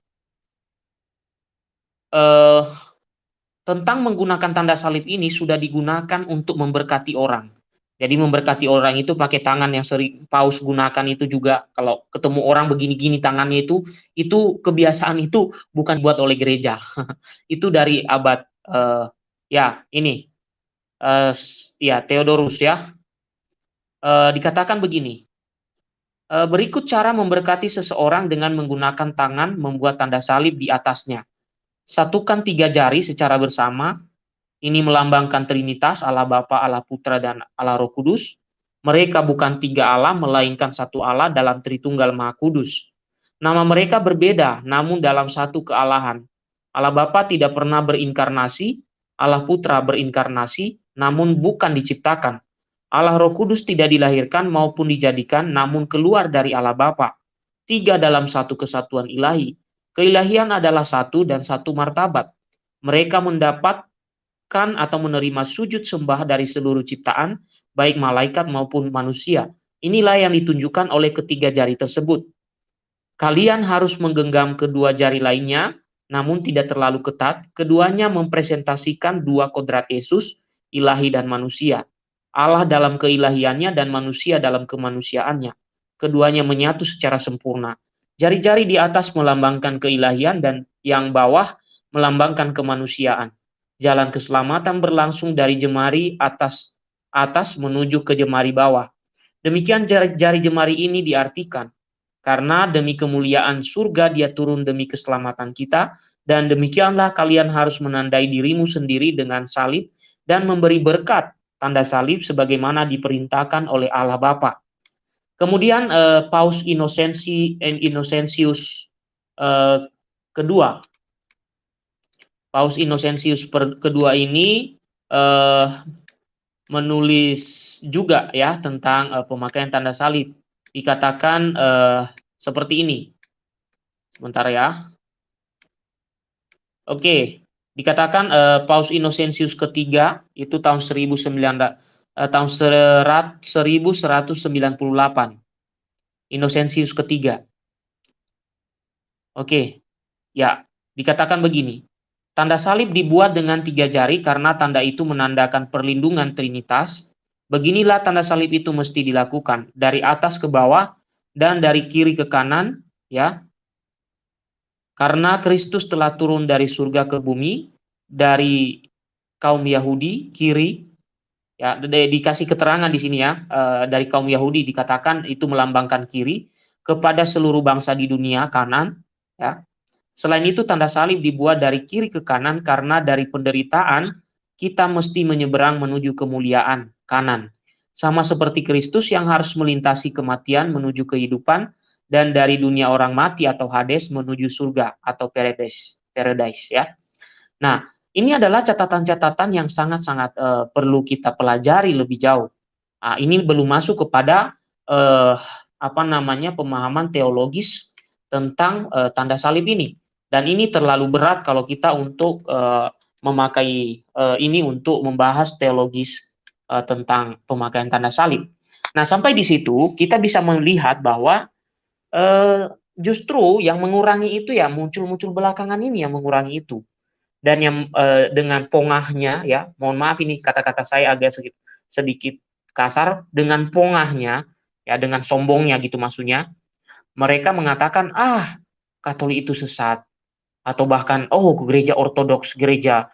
Speaker 4: tentang menggunakan tanda salib ini sudah digunakan untuk memberkati orang. Jadi memberkati orang itu pakai tangan yang sering Paus gunakan itu juga, kalau ketemu orang begini-gini tangannya itu kebiasaan itu bukan buat oleh gereja. Itu dari abad ya ini ya Theodorus ya. Dikatakan begini, berikut cara memberkati seseorang dengan menggunakan tangan membuat tanda salib di atasnya. Satukan 3 jari secara bersama. Ini melambangkan Trinitas, Allah Bapa, Allah Putra, dan Allah Roh Kudus. Mereka bukan 3 Allah, melainkan satu Allah dalam Tritunggal Maha Kudus. Nama mereka berbeda, namun dalam satu kealahan. Allah Bapa tidak pernah berinkarnasi, Allah Putra berinkarnasi, namun bukan diciptakan. Allah Roh Kudus tidak dilahirkan maupun dijadikan, namun keluar dari Allah Bapa. 3 dalam satu kesatuan ilahi. Keilahian adalah satu dan satu martabat. Mereka mendapat atau menerima sujud sembah dari seluruh ciptaan, baik malaikat maupun manusia. Inilah yang ditunjukkan oleh ketiga jari tersebut. Kalian harus menggenggam kedua jari lainnya, namun tidak terlalu ketat. Keduanya mempresentasikan dua kodrat Yesus, ilahi dan manusia. Allah dalam keilahiannya dan manusia dalam kemanusiaannya. Keduanya menyatu secara sempurna. Jari-jari di atas melambangkan keilahian dan yang bawah melambangkan kemanusiaan. Jalan keselamatan berlangsung dari jemari atas menuju ke jemari bawah. Demikian jari jemari ini diartikan, karena demi kemuliaan surga dia turun demi keselamatan kita, dan demikianlah kalian harus menandai dirimu sendiri dengan salib dan memberi berkat tanda salib sebagaimana diperintahkan oleh Allah Bapa. Kemudian Paus Innocentius kedua. Paus Innocentius kedua ini menulis juga ya tentang pemakaian tanda salib. Dikatakan seperti ini. Sebentar ya. Oke, dikatakan Paus Innocentius ketiga itu tahun 1198. Innocentius ketiga. Oke. Ya, dikatakan begini. Tanda salib dibuat dengan 3 jari karena tanda itu menandakan perlindungan Trinitas. Beginilah tanda salib itu mesti dilakukan, dari atas ke bawah dan dari kiri ke kanan, ya. Karena Kristus telah turun dari surga ke bumi, dari kaum Yahudi kiri, ya, dikasih keterangan di sini ya, dari kaum Yahudi dikatakan itu melambangkan kiri, kepada seluruh bangsa di dunia kanan, ya. Selain itu tanda salib dibuat dari kiri ke kanan karena dari penderitaan kita mesti menyeberang menuju kemuliaan kanan. Sama seperti Kristus yang harus melintasi kematian menuju kehidupan dan dari dunia orang mati atau Hades menuju surga atau paradise ya. Nah, ini adalah catatan-catatan yang sangat-sangat perlu kita pelajari lebih jauh. Nah, ini belum masuk kepada pemahaman teologis tentang tanda salib ini. Dan ini terlalu berat kalau kita untuk memakai ini untuk membahas teologis tentang pemakaian tanda salib. Nah, sampai di situ kita bisa melihat bahwa justru yang mengurangi itu ya muncul belakangan ini yang mengurangi itu. Dan yang dengan pongahnya ya, mohon maaf ini kata-kata saya agak sedikit kasar, dengan pongahnya ya, dengan sombongnya gitu maksudnya, mereka mengatakan Katolik itu sesat, atau bahkan gereja ortodoks, gereja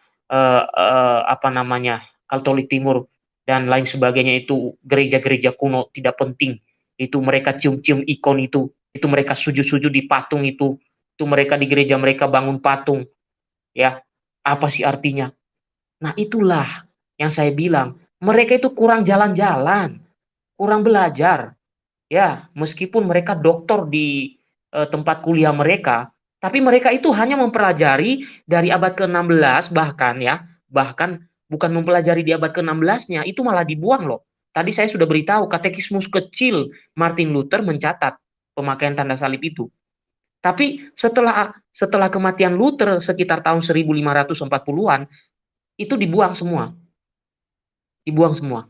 Speaker 4: Katolik Timur dan lain sebagainya itu gereja-gereja kuno tidak penting, Itu mereka cium-cium ikon itu mereka sujud-sujud di patung itu mereka di gereja mereka bangun patung, ya. Apa sih artinya? Nah, itulah yang saya bilang, mereka itu kurang jalan-jalan, kurang belajar. Ya, meskipun mereka doktor di tempat kuliah mereka, tapi mereka itu hanya mempelajari dari abad ke-16 bahkan bukan mempelajari di abad ke-16-nya, itu malah dibuang loh. Tadi saya sudah beritahu, katekismus kecil Martin Luther mencatat pemakaian tanda salib itu. Tapi setelah kematian Luther sekitar tahun 1540-an, itu dibuang semua. Dibuang semua.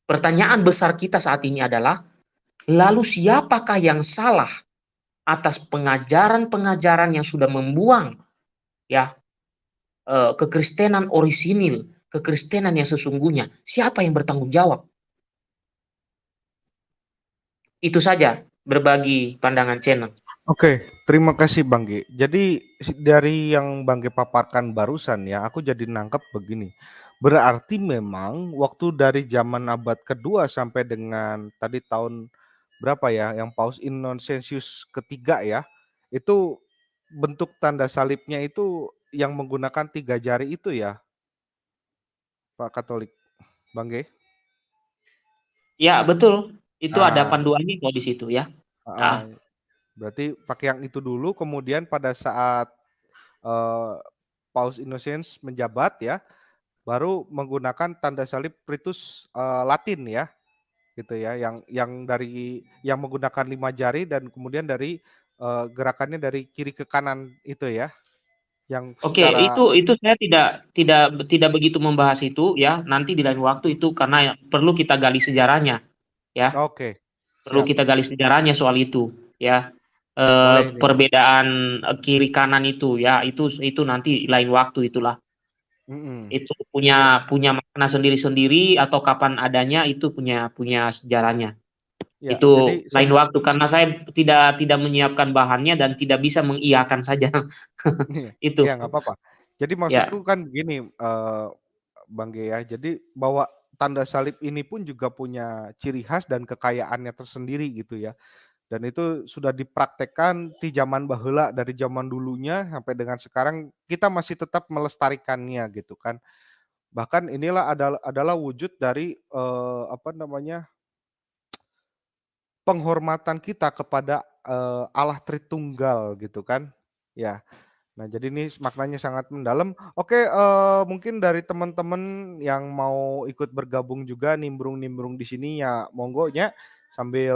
Speaker 4: Pertanyaan besar kita saat ini adalah, lalu siapakah yang salah atas pengajaran-pengajaran yang sudah membuang ya kekristenan orisinil, kekristenan yang sesungguhnya? Siapa yang bertanggung jawab? Itu saja berbagi pandangan channel.
Speaker 1: Oke, terima kasih Bang G. Jadi dari yang Bang G paparkan barusan ya, aku jadi nangkep begini. Berarti memang waktu dari zaman abad kedua sampai dengan tadi tahun berapa ya, yang Paus Innocentius ketiga ya, itu bentuk tanda salibnya itu yang menggunakan 3 jari itu ya, Pak Katolik, Bang G?
Speaker 4: Ya, betul. Itu ada
Speaker 1: Ah,
Speaker 4: panduannya kok di situ ya. Ah,
Speaker 1: berarti pakai yang itu dulu, kemudian pada saat eh, Paus Innocentius menjabat ya, baru menggunakan tanda salib Ritus Latin ya, gitu ya, yang menggunakan 5 jari dan kemudian dari gerakannya dari kiri ke kanan itu ya, yang
Speaker 4: Oke,
Speaker 1: secara
Speaker 4: itu saya tidak begitu membahas itu ya. Nanti di lain waktu itu karena perlu kita gali sejarahnya ya.
Speaker 1: oke,
Speaker 4: Perlu
Speaker 1: siap,
Speaker 4: kita gali sejarahnya soal itu ya.
Speaker 1: boleh nih.
Speaker 4: Perbedaan kiri kanan itu ya, itu nanti lain waktu itulah.
Speaker 1: Mm-mm.
Speaker 4: Itu punya makna sendiri-sendiri atau kapan adanya itu punya sejarahnya.
Speaker 1: Ya,
Speaker 4: Itu
Speaker 1: jadi
Speaker 4: lain waktu karena saya tidak menyiapkan bahannya dan tidak bisa mengiyakan saja.
Speaker 1: iya,
Speaker 4: Itu
Speaker 1: ya nggak apa-apa. Jadi
Speaker 4: ya.
Speaker 1: maksudku kan begini, Bang Ge ya, jadi bahwa tanda salib ini pun juga punya ciri khas dan kekayaannya tersendiri gitu ya. Dan itu sudah dipraktekkan di zaman baheula, dari zaman dulunya sampai dengan sekarang kita masih tetap melestarikannya gitu kan. Bahkan inilah adalah wujud dari apa namanya, penghormatan kita kepada Allah Tritunggal gitu kan. Ya. Nah, jadi ini maknanya sangat mendalam. Oke, mungkin dari teman-teman yang mau ikut bergabung juga nimbrung-nimbrung di sini ya monggo nya sambil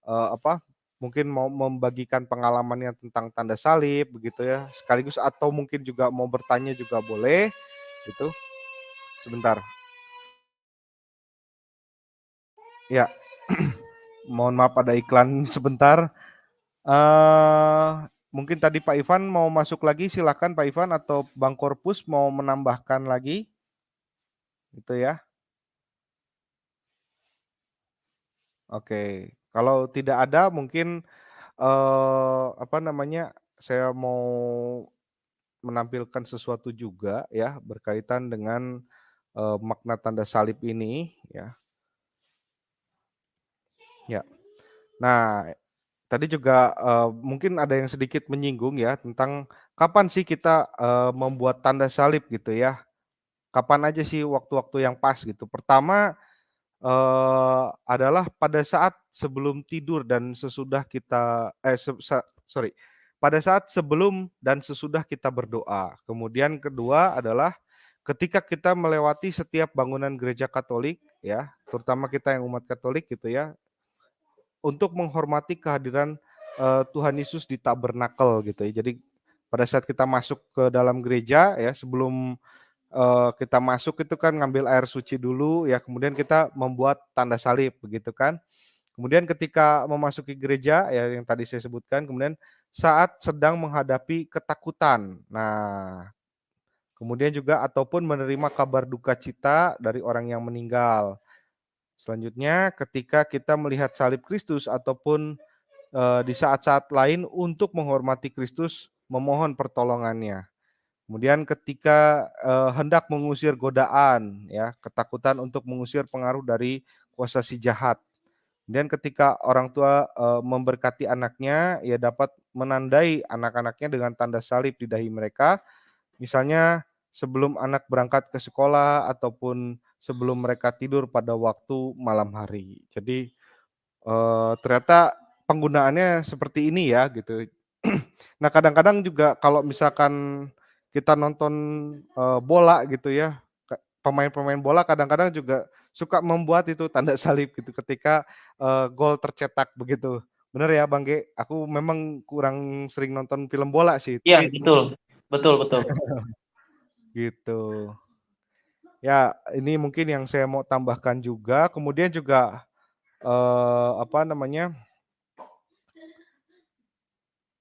Speaker 1: apa, mungkin mau membagikan pengalamannya tentang tanda salib begitu ya, sekaligus atau mungkin juga mau bertanya juga boleh gitu. Sebentar. Ya, mohon maaf ada iklan sebentar. Mungkin tadi Pak Ivan mau masuk lagi, silakan Pak Ivan atau Bang Korpus mau menambahkan lagi, gitu ya. Oke, kalau tidak ada mungkin apa namanya, saya mau menampilkan sesuatu juga ya berkaitan dengan makna tanda salib ini ya. Ya. Nah, tadi juga mungkin ada yang sedikit menyinggung ya tentang kapan sih kita membuat tanda salib gitu ya. Kapan aja sih waktu-waktu yang pas gitu. Pertama adalah pada saat sebelum tidur dan sesudah kita pada saat sebelum dan sesudah kita berdoa. Kemudian kedua adalah ketika kita melewati setiap bangunan gereja Katolik ya, terutama kita yang umat Katolik gitu ya, untuk menghormati kehadiran Tuhan Yesus di tabernakel gitu ya. Jadi pada saat kita masuk ke dalam gereja ya, sebelum kita masuk itu kan ngambil air suci dulu ya, kemudian kita membuat tanda salib begitu kan. Kemudian ketika memasuki gereja ya yang tadi saya sebutkan, kemudian saat sedang menghadapi ketakutan. Nah, kemudian juga ataupun menerima kabar duka cita dari orang yang meninggal. Selanjutnya ketika kita melihat salib Kristus ataupun di saat-saat lain untuk menghormati Kristus, memohon pertolongannya. Kemudian ketika hendak mengusir godaan ya, ketakutan untuk mengusir pengaruh dari kuasa si jahat. Kemudian ketika orang tua, memberkati anaknya, ia dapat menandai anak-anaknya dengan tanda salib di dahi mereka, misalnya sebelum anak berangkat ke sekolah ataupun sebelum mereka tidur pada waktu malam hari. Jadi, ternyata penggunaannya seperti ini ya gitu. Nah, kadang-kadang juga kalau misalkan kita nonton, bola gitu ya, pemain-pemain bola kadang-kadang juga suka membuat itu tanda salib gitu ketika, gol tercetak begitu. Bener ya Bang Ge? Aku memang kurang sering nonton film bola sih,
Speaker 4: Iya,
Speaker 1: tapi
Speaker 4: betul. Betul betul.
Speaker 1: gitu. Ya, ini mungkin yang saya mau tambahkan juga, kemudian juga, apa namanya,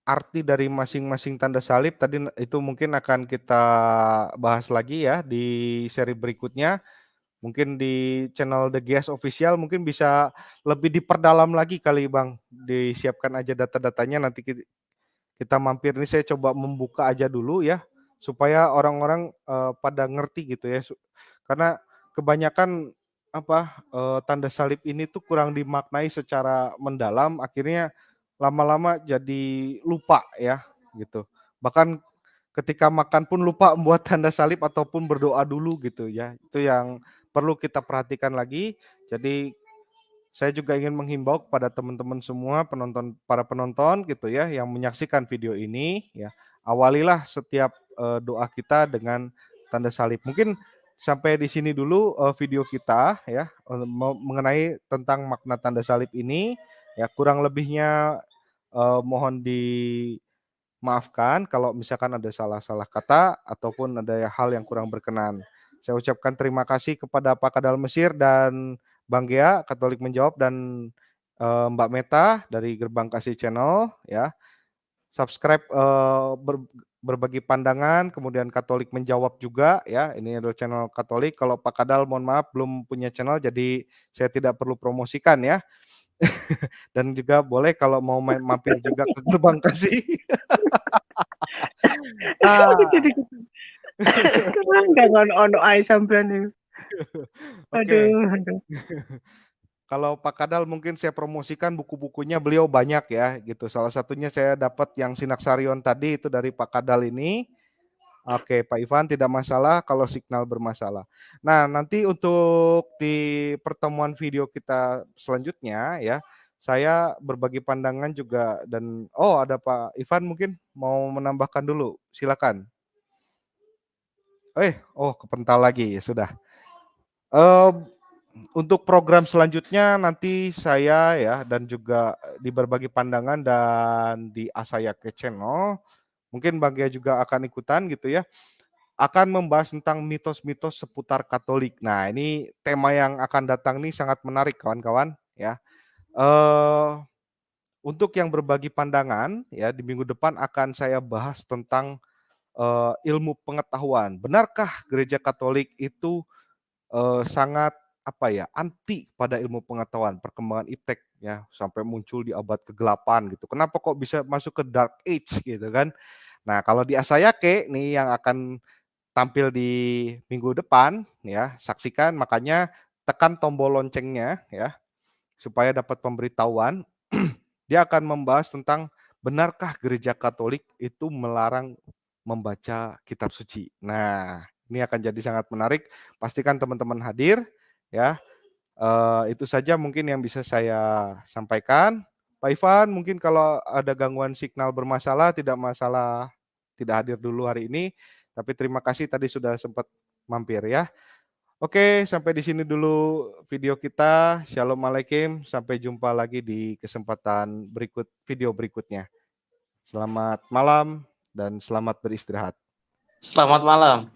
Speaker 1: arti dari masing-masing tanda salib tadi itu mungkin akan kita bahas lagi ya di seri berikutnya. Mungkin di channel The Gias Official mungkin bisa lebih diperdalam lagi kali Bang, disiapkan aja data-datanya nanti kita mampir nih saya coba membuka aja dulu ya, supaya orang-orang, pada ngerti gitu ya karena kebanyakan apa, tanda salib ini tuh kurang dimaknai secara mendalam akhirnya lama-lama jadi lupa ya, gitu. Bahkan ketika makan pun lupa membuat tanda salib ataupun berdoa dulu gitu ya, itu yang perlu kita perhatikan lagi. Jadi saya juga ingin menghimbau kepada teman-teman semua para penonton gitu ya yang menyaksikan video ini ya, awalilah setiap, doa kita dengan tanda salib. Mungkin sampai di sini dulu, video kita ya, mengenai tentang makna tanda salib ini, ya kurang lebihnya, mohon dimaafkan kalau misalkan ada salah-salah kata ataupun ada hal yang kurang berkenan. Saya ucapkan terima kasih kepada Pak Kadal Mesir dan Bang Gea, Katolik Menjawab dan, Mbak Meta dari Gerbang Kasih Channel ya. Subscribe, berbagi pandangan, kemudian Katolik Menjawab juga ya, ini adalah channel Katolik. Kalau Pak Kadal mohon maaf belum punya channel jadi saya tidak perlu promosikan ya. Dan juga boleh kalau mau mampir juga ke Gerbang Kasih.
Speaker 2: Aku
Speaker 1: Ah,
Speaker 2: jadi keranggang ono ae sampean iki.
Speaker 1: oke.
Speaker 2: Aduh aduh.
Speaker 1: Kalau Pak Kadal mungkin saya promosikan buku-bukunya beliau banyak ya gitu. Salah satunya saya dapat yang Sinaksarion tadi itu dari Pak Kadal ini. Oke, Pak Ivan tidak masalah kalau signal bermasalah. Nah, nanti untuk di pertemuan video kita selanjutnya ya, saya berbagi pandangan juga dan oh ada Pak Ivan mungkin mau menambahkan dulu, silakan. Oh kepental lagi, ya sudah. Eee, untuk program selanjutnya nanti saya ya dan juga di berbagi pandangan dan di Asayake Channel, mungkin Bang Gia juga akan ikutan gitu ya, akan membahas tentang mitos-mitos seputar Katolik. Nah ini tema yang akan datang nih sangat menarik kawan-kawan ya. Eee, untuk yang berbagi pandangan ya di minggu depan akan saya bahas tentang, ilmu pengetahuan. Benarkah gereja Katolik itu sangat apa ya, anti pada ilmu pengetahuan, perkembangan iptek ya, sampai muncul di abad ke-8 gitu. Kenapa kok bisa masuk ke dark age gitu kan. Nah, kalau di Asayake nih yang akan tampil di minggu depan ya, saksikan makanya tekan tombol loncengnya ya, supaya dapat pemberitahuan. Dia akan membahas tentang benarkah gereja Katolik itu melarang membaca kitab suci. Nah, ini akan jadi sangat menarik. Pastikan teman-teman hadir ya. Itu saja mungkin yang bisa saya sampaikan. Pak Ivan, mungkin kalau ada gangguan signal bermasalah, tidak masalah tidak hadir dulu hari ini, tapi terima kasih tadi sudah sempat mampir ya. Oke, sampai di sini dulu video kita. Shalom Alaikum, sampai jumpa lagi di kesempatan video berikutnya. Selamat malam dan selamat beristirahat.
Speaker 4: Selamat malam.